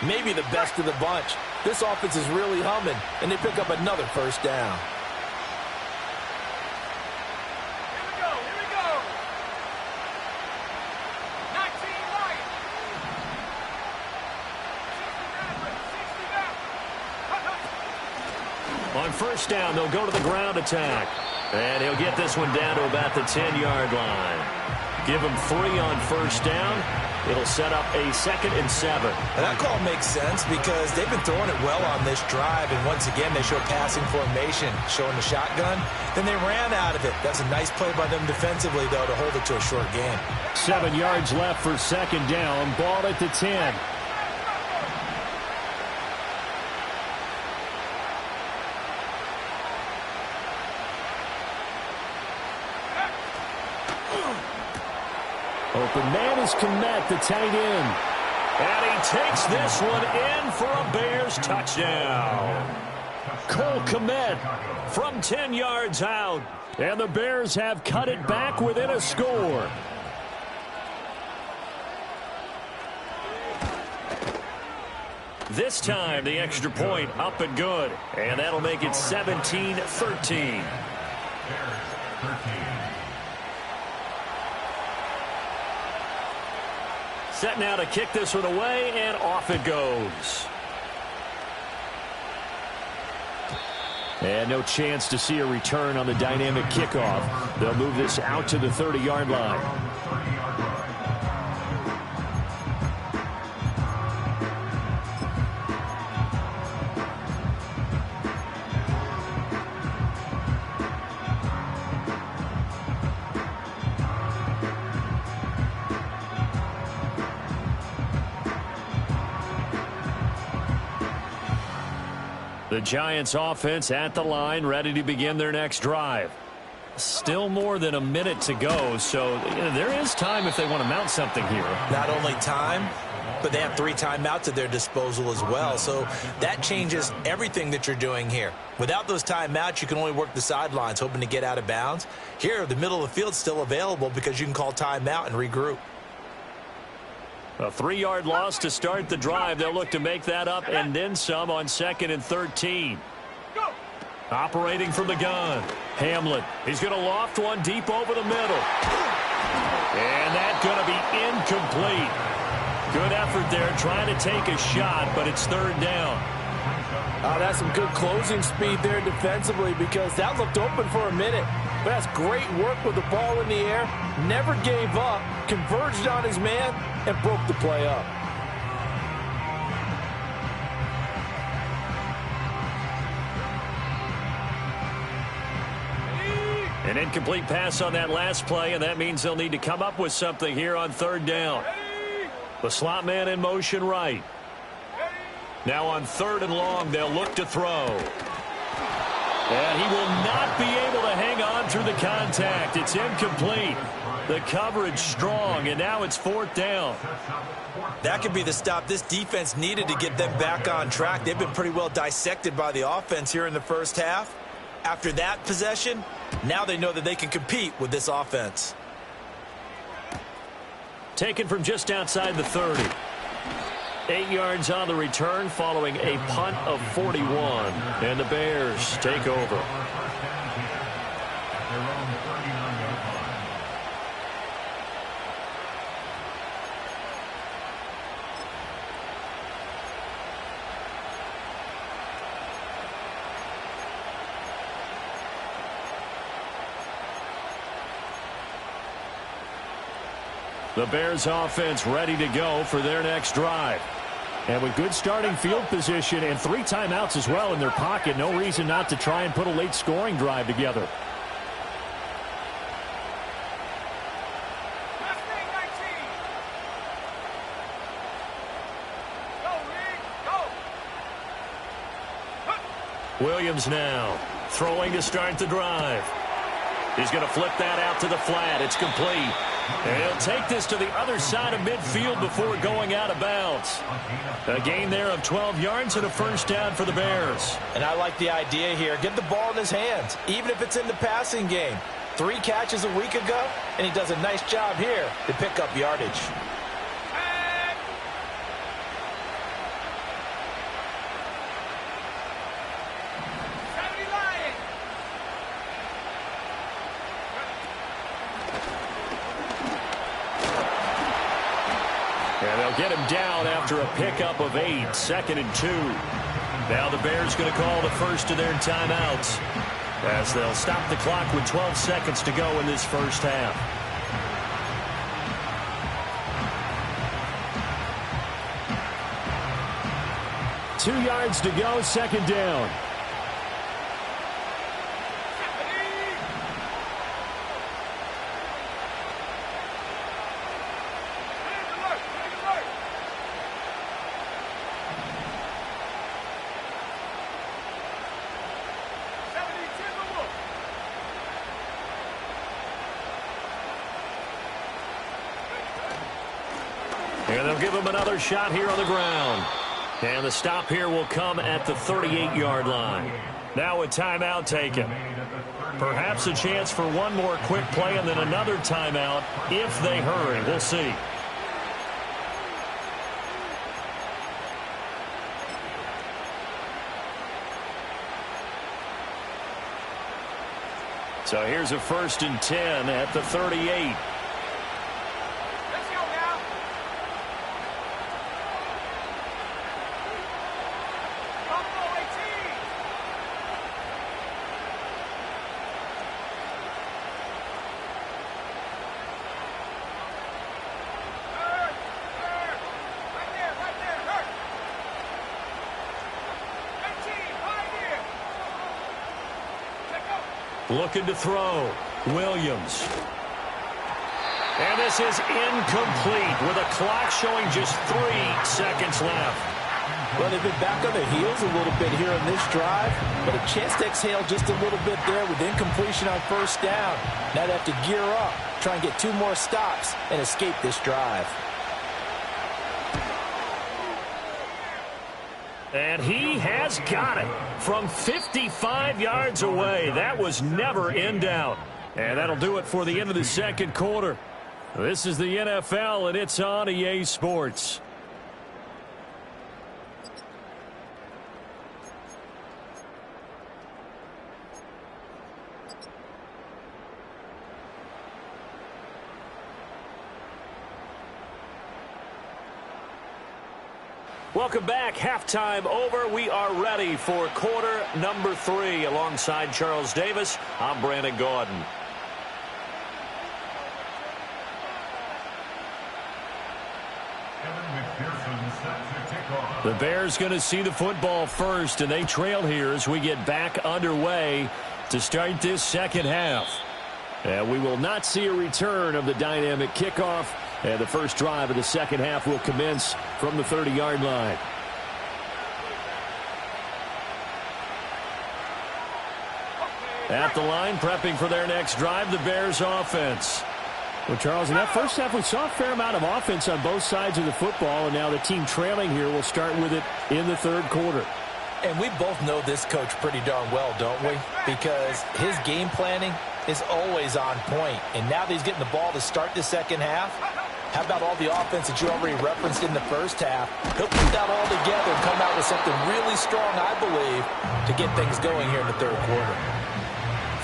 maybe the best of the bunch. This offense is really humming, and they pick up another first down. On first down, they'll go to the ground attack. And he'll get this one down to about the 10-yard line. Give him 3 on first down. It'll set up a 2nd and 7. And that call makes sense because they've been throwing it well on this drive. And once again, they show passing formation, showing the shotgun. Then they ran out of it. That's a nice play by them defensively, though, to hold it to a short game. 7 yards left for 2nd down. Ball at the 10. Open man is Kmet, the tight end. And he takes this one in for a Bears touchdown. Cole Kmet from 10 yards out. And the Bears have cut it back within a score. This time, the extra point up and good. And that'll make it 17-13. Set now to kick this one away, and off it goes. And no chance to see a return on the dynamic kickoff. They'll move this out to the 30-yard line. The Giants offense at the line, ready to begin their next drive. Still more than a minute to go, so there is time if they want to mount something here. Not only time, but they have 3 timeouts at their disposal as well. So that changes everything that you're doing here. Without those timeouts, you can only work the sidelines, hoping to get out of bounds. Here, the middle of the field's still available because you can call timeout and regroup. A 3-yard loss to start the drive. They'll look to make that up and then some on 2nd and 13. Operating from the gun, Hamlin. He's going to loft one deep over the middle. And that's going to be incomplete. Good effort there trying to take a shot, but it's 3rd down. That's some good closing speed there defensively because that looked open for a minute. But that's great work with the ball in the air. Never gave up, converged on his man, and broke the play up. An incomplete pass on that last play, and that means they'll need to come up with something here on 3rd down. The slot man in motion right. Now on 3rd and long, they'll look to throw. And he will not be able to hang on through the contact. It's incomplete. The coverage strong, and now it's 4th down. That could be the stop this defense needed to get them back on track. They've been pretty well dissected by the offense here in the first half. After that possession, now they know that they can compete with this offense. Taken from just outside the 30. 8 yards on the return following a punt of 41. And the Bears take over. at their own 39-yard line. The Bears offense ready to go for their next drive. And with good starting field position and 3 timeouts as well in their pocket, no reason not to try and put a late scoring drive together. Williams now throwing to start the drive. He's going to flip that out to the flat. It's complete. And he'll take this to the other side of midfield before going out of bounds. A gain there of 12 yards and a first down for the Bears. And I like the idea here. Get the ball in his hands, even if it's in the passing game. 3 catches a week ago, and he does a nice job here to pick up yardage. And they'll get him down after a pickup of 8, 2nd and 2. Now the Bears going to call the first of their timeouts as they'll stop the clock with 12 seconds to go in this first half. Two yards to go, second down. And they'll give him another shot here on the ground. And the stop here will come at the 38-yard line. Now a timeout taken. Perhaps a chance for one more quick play and then another timeout if they hurry. We'll see. So here's a 1st and 10 at the 38. Looking to throw. Williams. And this is incomplete with a clock showing just 3 seconds left. Well, they've been back on their heels a little bit here on this drive, but a chance to exhale just a little bit there with incompletion on first down. Now they have to gear up, try and get 2 more stops, and escape this drive. And he has got it from 55 yards away. That was never in doubt. And that'll do it for the end of the second quarter. This is the NFL, and it's on EA Sports. Welcome back. Halftime over. We are ready for quarter number 3. Alongside Charles Davis, I'm Brandon Gaudin. The Bears going to see the football first, and they trail here as we get back underway to start this second half. And we will not see a return of the dynamic kickoff. And the first drive of the second half will commence from the 30-yard line. At the line, prepping for their next drive, the Bears offense. Well, Charles, in that first half, we saw a fair amount of offense on both sides of the football, and now the team trailing here will start with it in the third quarter. And we both know this coach pretty darn well, don't we? Because his game planning is always on point. And now that he's getting the ball to start the second half, how about all the offense that you already referenced in the first half? He'll put that all together and come out with something really strong, I believe, to get things going here in the third quarter.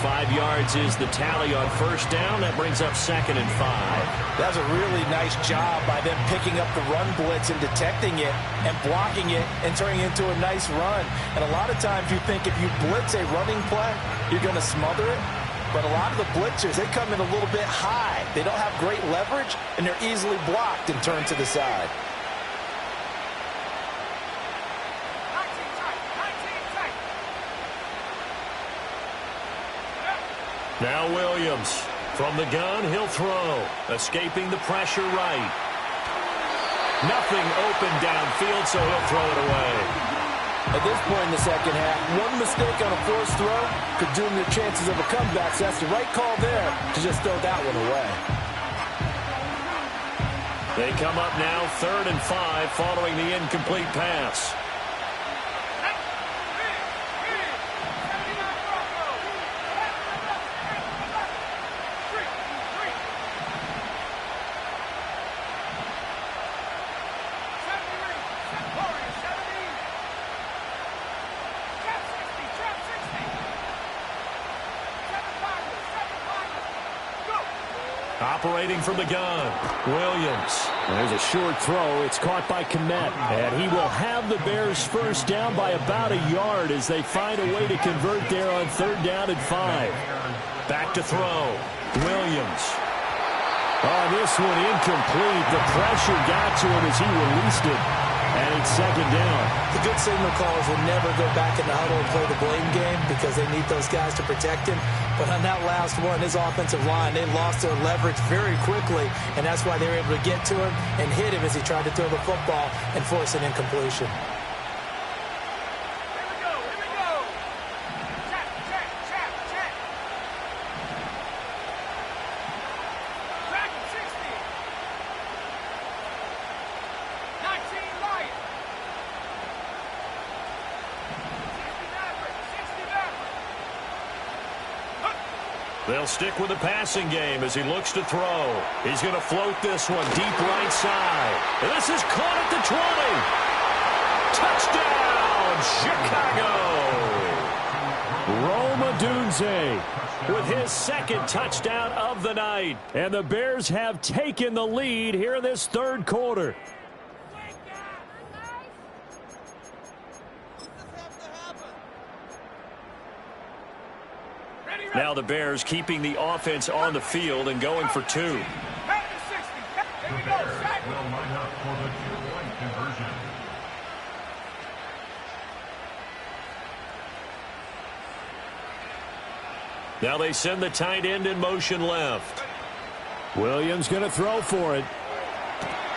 5 yards is the tally on first down. That brings up 2nd and 5. That's a really nice job by them picking up the run blitz and detecting it and blocking it and turning it into a nice run. And a lot of times you think if you blitz a running play, you're going to smother it. But a lot of the blitzers, they come in a little bit high. They don't have great leverage, and they're easily blocked and turned to the side. Now Williams. From the gun, he'll throw. Escaping the pressure right. Nothing open downfield, so he'll throw it away. At this point in the second half, one mistake on a forced throw could doom your chances of a comeback. So that's the right call there to just throw that one away. They come up now 3rd and 5 following the incomplete pass. Operating from the gun, Williams. There's a short throw. It's caught by Kmet. And he will have the Bears first down by about a yard as they find a way to convert there on 3rd down and 5. Back to throw, Williams. Oh, this one incomplete. The pressure got to him as he released it. And it's 2nd down. The good signal callers will never go back in the huddle and play the blame game because they need those guys to protect him. But on that last one, his offensive line, they lost their leverage very quickly, and that's why they were able to get to him and hit him as he tried to throw the football and force an incompletion. They'll stick with the passing game as he looks to throw. He's going to float this one deep right side. And this is caught at the 20. Touchdown, Chicago! Rome Odunze with his 2nd touchdown of the night. And the Bears have taken the lead here in this 3rd quarter. Now the Bears keeping the offense on the field and going for 2. The Bears will line up for the 2-point conversion. Now they send the tight end in motion left. Williams going to throw for it.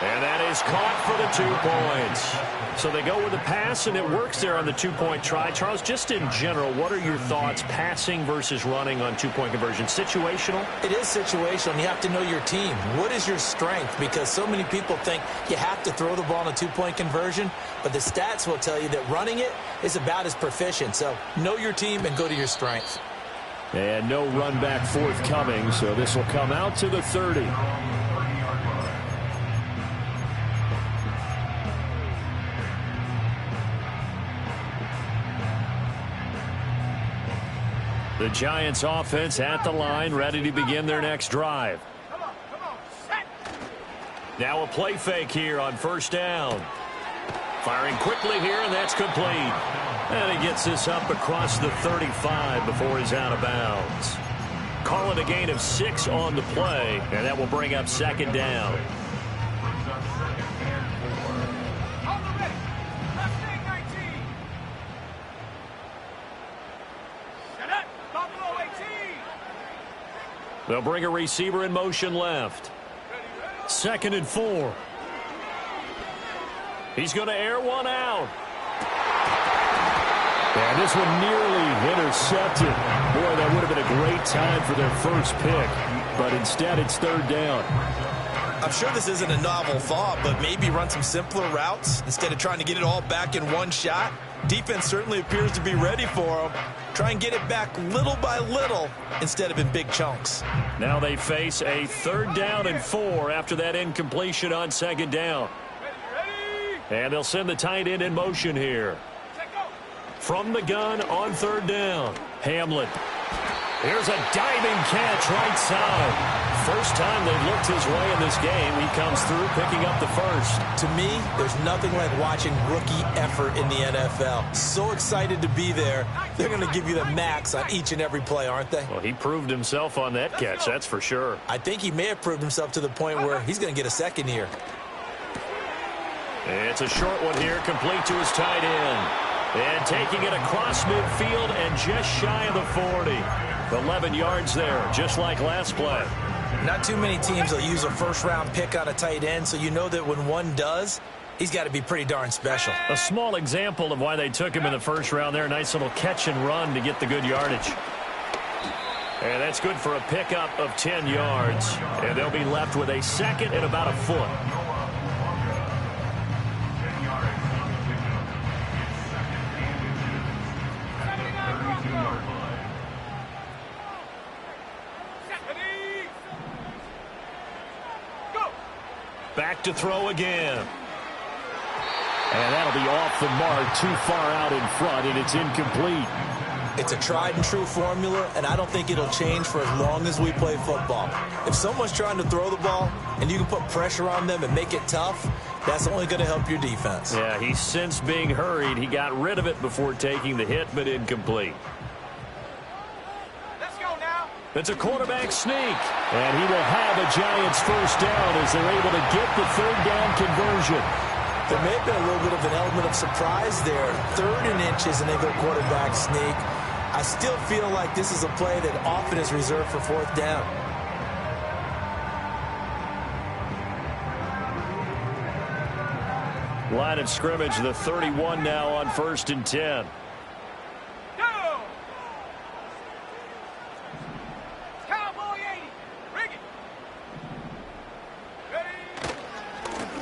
And that is caught for the 2 points. So they go with the pass, and it works there on the 2-point try. Charles, just in general, what are your thoughts passing versus running on 2-point conversion? Situational? It is situational. You have to know your team. What is your strength? Because so many people think you have to throw the ball in a 2-point conversion, but the stats will tell you that running it is about as proficient. So know your team and go to your strength. And no run back forthcoming, so this will come out to the 30. The Giants offense at the line, ready to begin their next drive. Now a play fake here on 1st down. Firing quickly here, and that's complete. And he gets this up across the 35 before he's out of bounds. Call it a gain of 6 on the play, and that will bring up 2nd down. They'll bring a receiver in motion left. 2nd and 4. He's going to air one out. And this one nearly intercepted. Boy, that would have been a great time for their first pick. But instead, it's 3rd down. I'm sure this isn't a novel thought, but maybe run some simpler routes instead of trying to get it all back in one shot. Defense certainly appears to be ready for them. Try and get it back little by little instead of in big chunks. Now they face a 3rd down and 4 after that incompletion on 2nd down. And they'll send the tight end in motion here. From the gun on 3rd down, Hamlin. Here's a diving catch right side. First time they've looked his way in this game. He comes through picking up the first. To me, there's nothing like watching rookie effort in the NFL. So excited to be there. They're going to give you the max on each and every play, aren't they? Well, he proved himself on that catch, that's for sure. I think he may have proved himself to the point where he's going to get a second here. It's a short one here, complete to his tight end. And taking it across midfield and just shy of the 40. 11 yards there, just like last play. Not too many teams will use a first-round pick on a tight end, so you know that when one does, he's got to be pretty darn special. A small example of why they took him in the first round there. Nice little catch and run to get the good yardage. And that's good for a pickup of 10 yards. And they'll be left with a second and about a foot. Back to throw again. And that'll be off the mark, too far out in front, and it's incomplete. It's a tried-and-true formula, and I don't think it'll change for as long as we play football. If someone's trying to throw the ball and you can put pressure on them and make it tough, that's only going to help your defense. Yeah, he's since being hurried. He got rid of it before taking the hit, but incomplete. It's a quarterback sneak. And he will have a Giants first down as they're able to get the third down conversion. There may have been a little bit of an element of surprise there. 3rd and inches, and they go quarterback sneak. I still feel like this is a play that often is reserved for 4th down. Line of scrimmage, the 31 now on 1st and 10.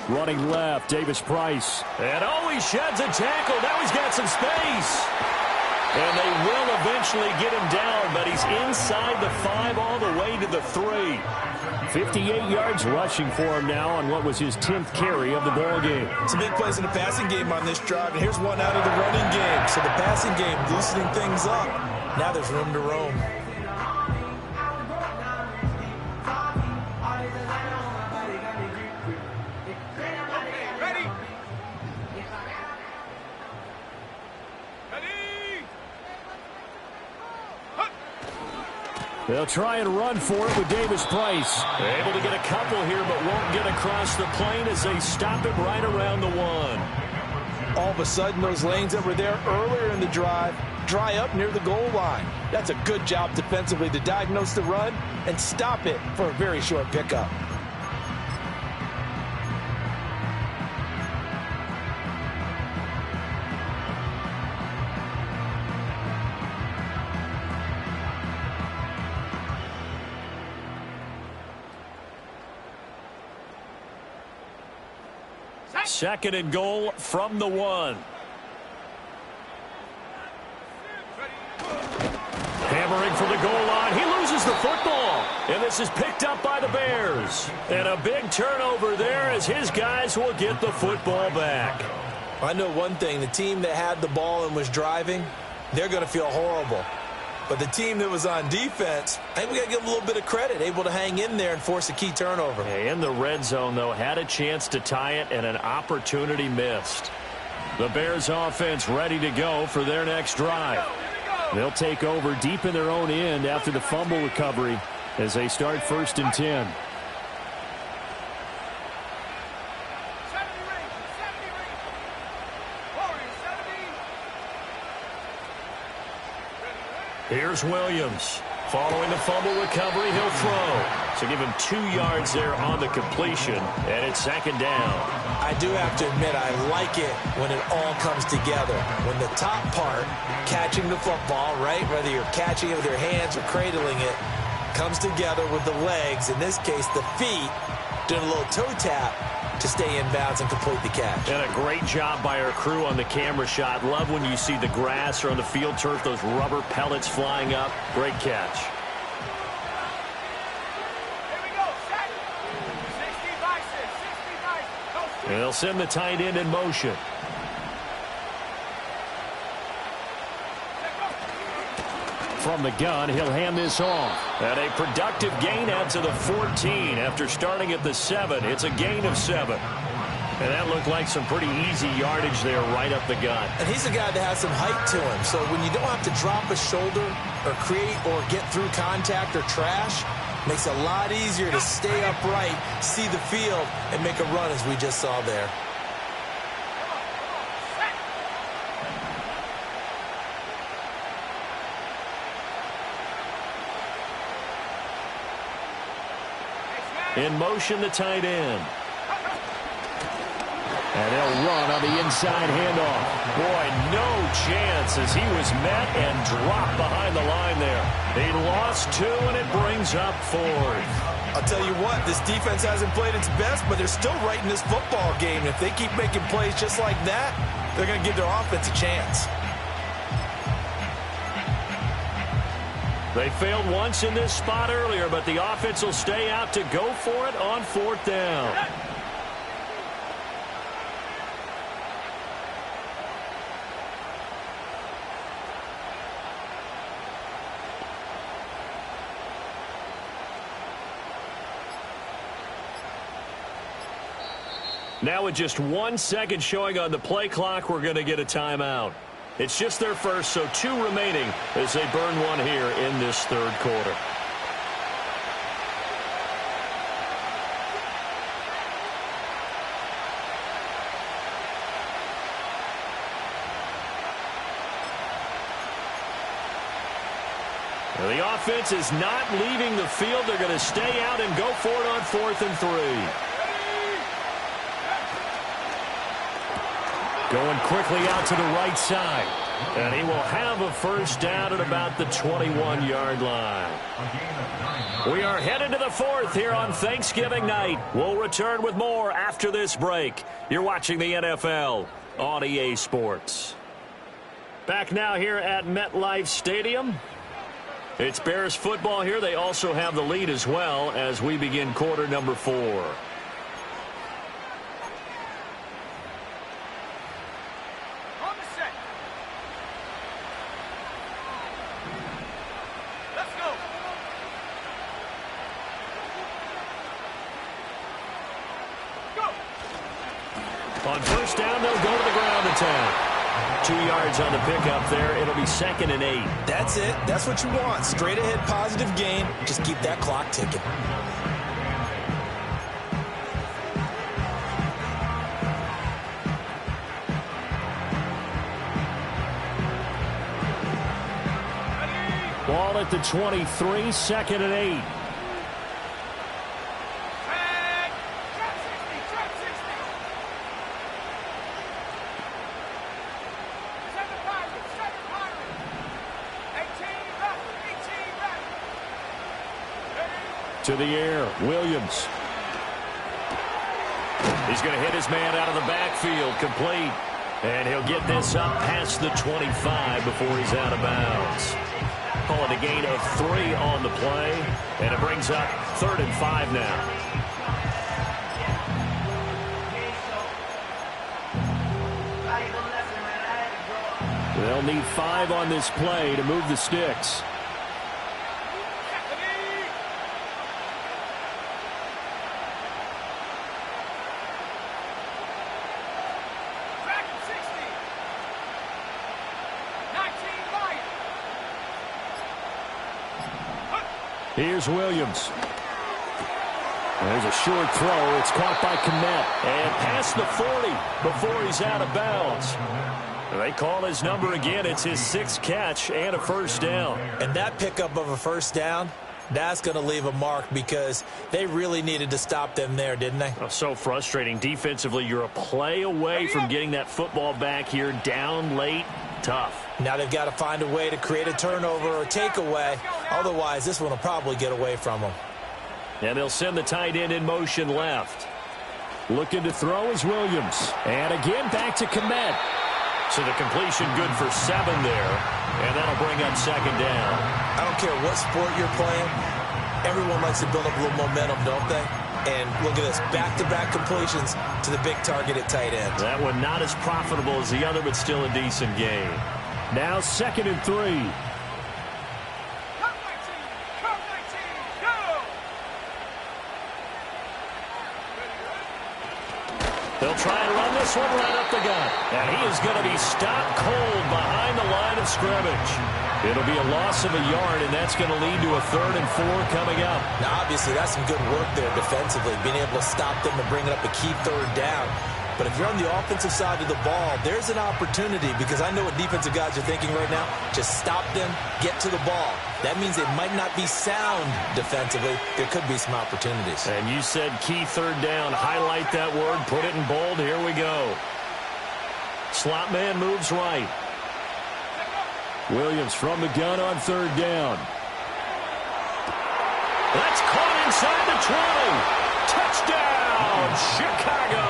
Running left, Davis Price. And he sheds a tackle. Now he's got some space. And they will eventually get him down, but he's inside the 5 all the way to the 3. 58 yards rushing for him now on what was his 10th carry of the ball game. Some big plays in the passing game on this drive, and here's one out of the running game. So the passing game loosening things up. Now there's room to roam. They'll try and run for it with Davis Price. They're able to get a couple here, but won't get across the plane as they stop it right around the 1. All of a sudden, those lanes that were there earlier in the drive dry up near the goal line. That's a good job defensively to diagnose the run and stop it for a very short pickup. Second and goal from the 1. Hammering for the goal line. He loses the football. And this is picked up by the Bears. And a big turnover there as his guys will get the football back. I know one thing. The team that had the ball and was driving, they're going to feel horrible. But the team that was on defense, I think we got to give them a little bit of credit, able to hang in there and force a key turnover. In the red zone, though, had a chance to tie it and an opportunity missed. The Bears offense ready to go for their next drive. They'll take over deep in their own end after the fumble recovery as they start 1st and 10. Here's Williams. Following the fumble recovery, he'll throw. So give him 2 yards there on the completion, and it's 2nd down. I do have to admit, I like it when it all comes together. When the top part, catching the football, right, whether you're catching it with your hands or cradling it, comes together with the legs, in this case the feet, doing a little toe tap to stay in bounds and complete the catch. And a great job by our crew on the camera shot. Love when you see the grass or on the field turf, those rubber pellets flying up. Great catch. And they'll send the tight end in motion. from the gun. He'll hand this off. And a productive gain out to the 14 after starting at the 7. It's a gain of 7. And that looked like some pretty easy yardage there right up the gut. And he's a guy that has some height to him. So when you don't have to drop a shoulder or create or get through contact or trash, makes it a lot easier to stay upright, see the field, and make a run as we just saw there. In motion, the tight end. And they'll run on the inside handoff. Boy, no chance as he was met and dropped behind the line there. He lost 2, and it brings up 4th. I'll tell you what, this defense hasn't played its best, but they're still right in this football game. If they keep making plays just like that, they're going to give their offense a chance. They failed once in this spot earlier, but the offense will stay out to go for it on 4th down. Now with just 1 second showing on the play clock, we're going to get a timeout. It's just their first, so 2 remaining as they burn one here in this 3rd quarter. Now the offense is not leaving the field. They're going to stay out and go for it on 4th and 3. Going quickly out to the right side. And he will have a first down at about the 21-yard line. We are headed to the 4th here on Thanksgiving night. We'll return with more after this break. You're watching the NFL on EA Sports. Back now here at MetLife Stadium. It's Bears football here. They also have the lead as well as we begin quarter number 4. On first down, they'll go to the ground attack. 2 yards on the pickup there. It'll be 2nd and 8. That's it. That's what you want. Straight ahead positive gain. Just keep that clock ticking. Ball at the 23, 2nd and 8. To the air, Williams. He's going to hit his man out of the backfield, complete. And he'll get this up past the 25 before he's out of bounds. Call it a gain of 3 on the play, and it brings up 3rd and 5 now. They'll need 5 on this play to move the sticks. Here's Williams. There's a short throw. It's caught by Kmet. And past the 40 before he's out of bounds. They call his number again. It's his 6th catch and a first down. And that pickup of a first down, that's going to leave a mark because they really needed to stop them there, didn't they? Oh, so frustrating. Defensively, you're a play away from getting that football back here down late. Tough. Now they've got to find a way to create a turnover or takeaway. Otherwise, this one will probably get away from them. And they'll send the tight end in motion left. Looking to throw is Williams. And again, back to Kmet. So the completion good for 7 there. And that'll bring up 2nd down. I don't care what sport you're playing. Everyone likes to build up a little momentum, don't they? And look at this, back-to-back completions to the big target at tight end. That one not as profitable as the other, but still a decent game. Now 2nd and 3. They'll try and run this one right up the gut. And he is going to be stopped cold behind the line of scrimmage. It'll be a loss of a yard, and that's going to lead to a 3rd and 4 coming up. Now, obviously, that's some good work there defensively, being able to stop them and bring it up a key 3rd down. But if you're on the offensive side of the ball, there's an opportunity, because I know what defensive guys are thinking right now. Just stop them, get to the ball. That means they might not be sound defensively. There could be some opportunities. And you said key 3rd down. Highlight that word. Put it in bold. Here we go. Slot man moves right. Williams from the gun on 3rd down. That's caught inside the 20. Touchdown, Chicago.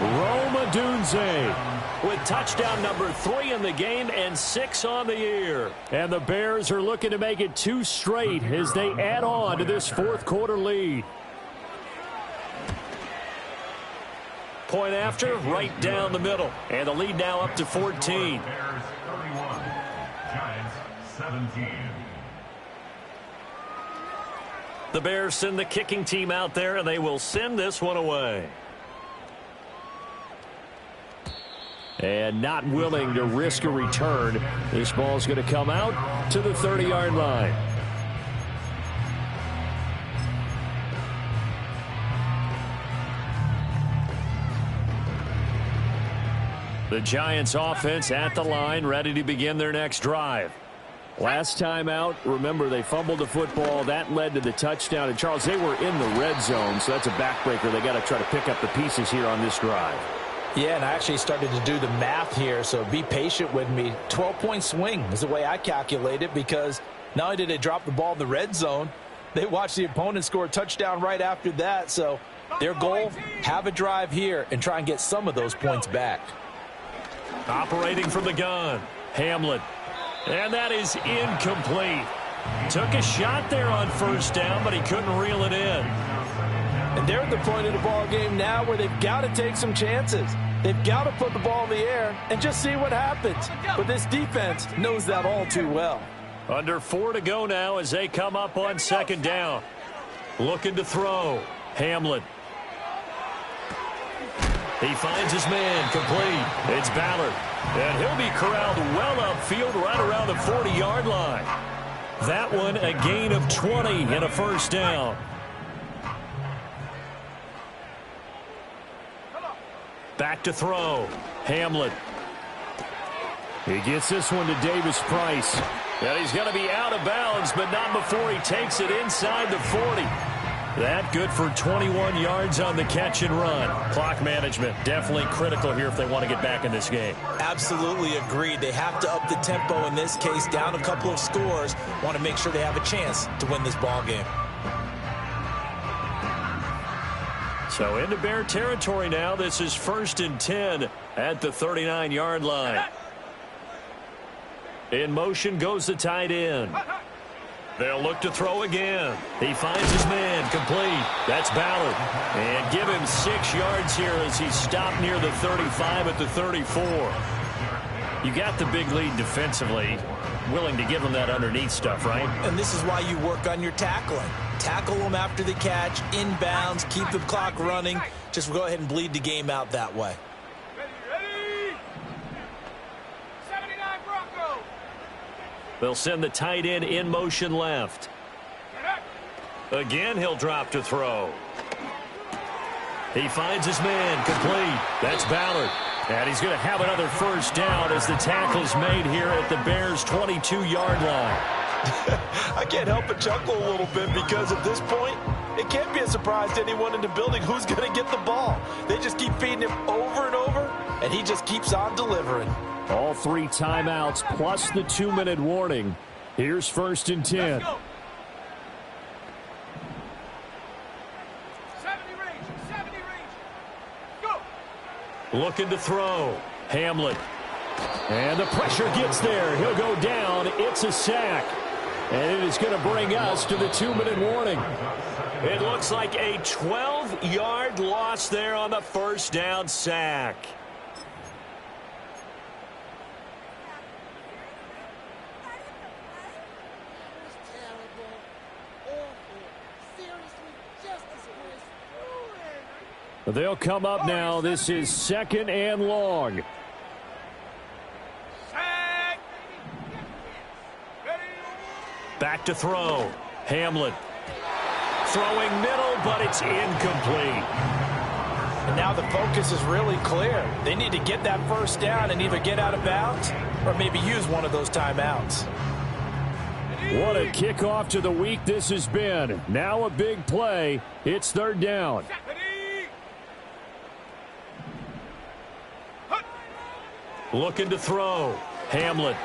Rome Odunze with touchdown number 3 in the game and 6 on the year. And the Bears are looking to make it 2 straight as they add on to this 4th quarter lead. Point after, right down the middle. And the lead now up to 14. Bears 31, Giants 17. The Bears send the kicking team out there, and they will send this one away. And not willing to risk a return. This ball's going to come out to the 30-yard line. The Giants offense at the line, ready to begin their next drive. Last time out, remember, they fumbled the football. That led to the touchdown. And, Charles, they were in the red zone, so that's a backbreaker. They got to try to pick up the pieces here on this drive. Yeah, and I actually started to do the math here, so be patient with me. 12-point swing is the way I calculate it, because not only did they drop the ball in the red zone, they watched the opponent score a touchdown right after that. So their goal, have a drive here and try and get some of those points back. Operating from the gun, Hamlin. And that is incomplete. Took a shot there on 1st down, but he couldn't reel it in. And they're at the point of the ball game now where they've got to take some chances. They've got to put the ball in the air and just see what happens. But this defense knows that all too well. Under 4 to go now as they come up on 2nd down. Looking to throw. Hamlin. He finds his man, complete. It's Ballard. And he'll be corralled well upfield right around the 40-yard line. That one a gain of 20 and a 1st down. Back to throw. Hamlin. He gets this one to Davis Price. And he's going to be out of bounds, but not before he takes it inside the 40. That good for 21 yards on the catch and run. Clock management definitely critical here if they want to get back in this game. Absolutely agreed. They have to up the tempo in this case, down a couple of scores. Want to make sure they have a chance to win this ball game. So into Bear territory now. This is 1st and 10 at the 39-yard line. In motion goes the tight end. They'll look to throw again. He finds his man, complete. That's Ballard. And give him 6 yards here as he's stopped near the 35 at the 34. You got the big lead defensively. Willing to give him that underneath stuff, right? And this is why you work on your tackling. Tackle them after the catch, inbounds, keep the clock running. Just go ahead and bleed the game out that way. Ready? 79 Bronco. They'll send the tight end in motion left. Again, he'll drop to throw. He finds his man, complete. That's Ballard. And he's going to have another 1st down as the tackle's made here at the Bears' 22-yard line. I can't help but chuckle a little bit because at this point, it can't be a surprise to anyone in the building who's going to get the ball. They just keep feeding him over and over, and he just keeps on delivering. All 3 timeouts plus the 2-minute warning. Here's 1st and 10. Let's go. 70 range. Go. Looking to throw. Hamlin. And the pressure gets there. He'll go down. It's a sack. And it is going to bring us to the 2-minute warning. It looks like a 12-yard loss there on the 1st down sack. They'll come up now. This is 2nd and long. Back to throw. Hamlin. Throwing middle, but it's incomplete. And now the focus is really clear. They need to get that first down and either get out of bounds or maybe use one of those timeouts. What a kickoff to the week this has been. Now a big play. It's 3rd down. Looking to throw. Hamlin.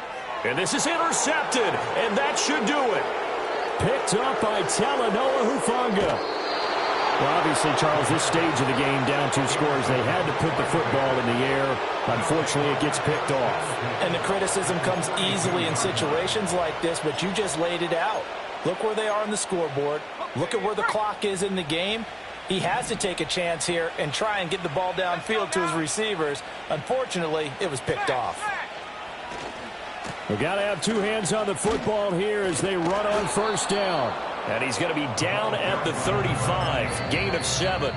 And this is intercepted, and that should do it. Picked up by Talanoa Hufanga. Well, obviously, Charles, this stage of the game, down 2 scores, they had to put the football in the air. Unfortunately, it gets picked off. And the criticism comes easily in situations like this, but you just laid it out. Look where they are on the scoreboard. Look at where the clock is in the game. He has to take a chance here and try and get the ball downfield to his receivers. Unfortunately, it was picked off. We've got to have 2 hands on the football here as they run on 1st down. And he's going to be down at the 35. Gain of 7.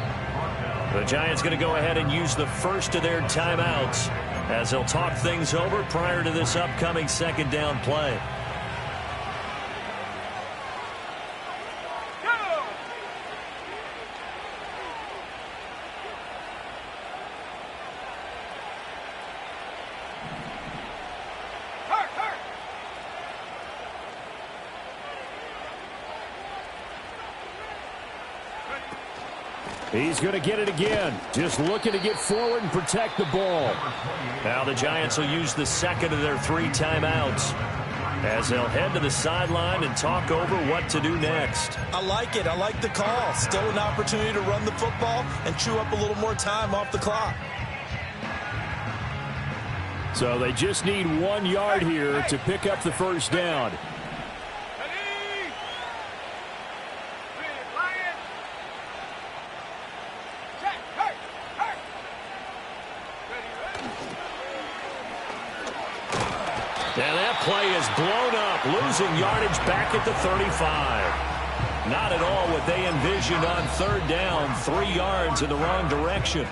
The Giants going to go ahead and use the first of their timeouts as they'll talk things over prior to this upcoming 2nd down play. He's going to get it again. Just looking to get forward and protect the ball. Now the Giants will use the 2nd of their 3 timeouts as they'll head to the sideline and talk over what to do next. I like it. I like the call. Still an opportunity to run the football and chew up a little more time off the clock. So they just need 1 yard here to pick up the 1st down. And that play is blown up, losing yardage back at the 35. Not at all what they envisioned on 3rd down, 3 yards in the wrong direction.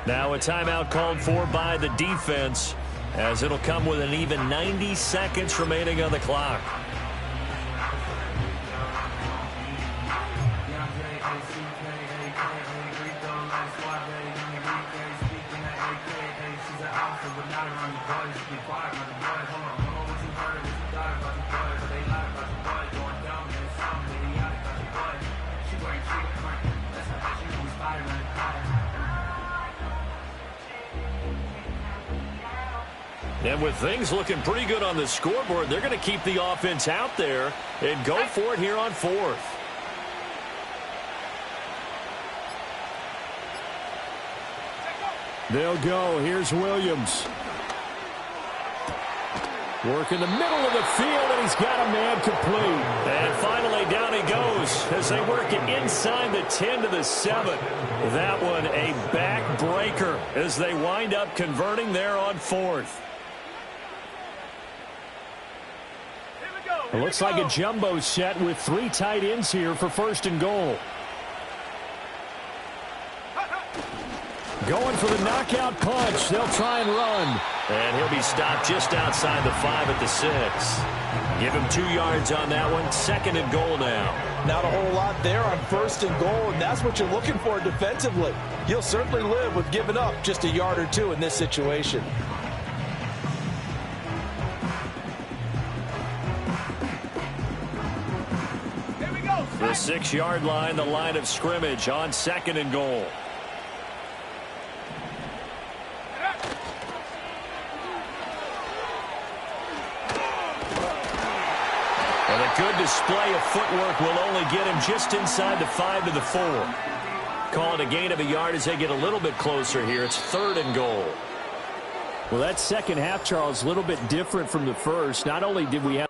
Now a timeout called for by the defense as it'll come with an even 90 seconds remaining on the clock. And with things looking pretty good on the scoreboard, they're going to keep the offense out there and go for it here on 4th. They'll go. Here's Williams. Work in the middle of the field, and he's got a man complete. And finally, down he goes as they work it inside the 10 to the 7. That one a backbreaker as they wind up converting there on 4th. It looks like a jumbo set with 3 tight ends here for 1st and goal. Going for the knockout punch. They'll try and run. And he'll be stopped just outside the 5 at the 6. Give him 2 yards on that one. 2nd and goal now. Not a whole lot there on 1st and goal, and that's what you're looking for defensively. You'll certainly live with giving up just a yard or 2 in this situation. The 6-yard line, the line of scrimmage on 2nd and goal. And a good display of footwork will only get him just inside the 5 to the 4. Calling a gain of a yard as they get a little bit closer here. It's 3rd and goal. Well, that second half, Charles, a little bit different from the first. Not only did we have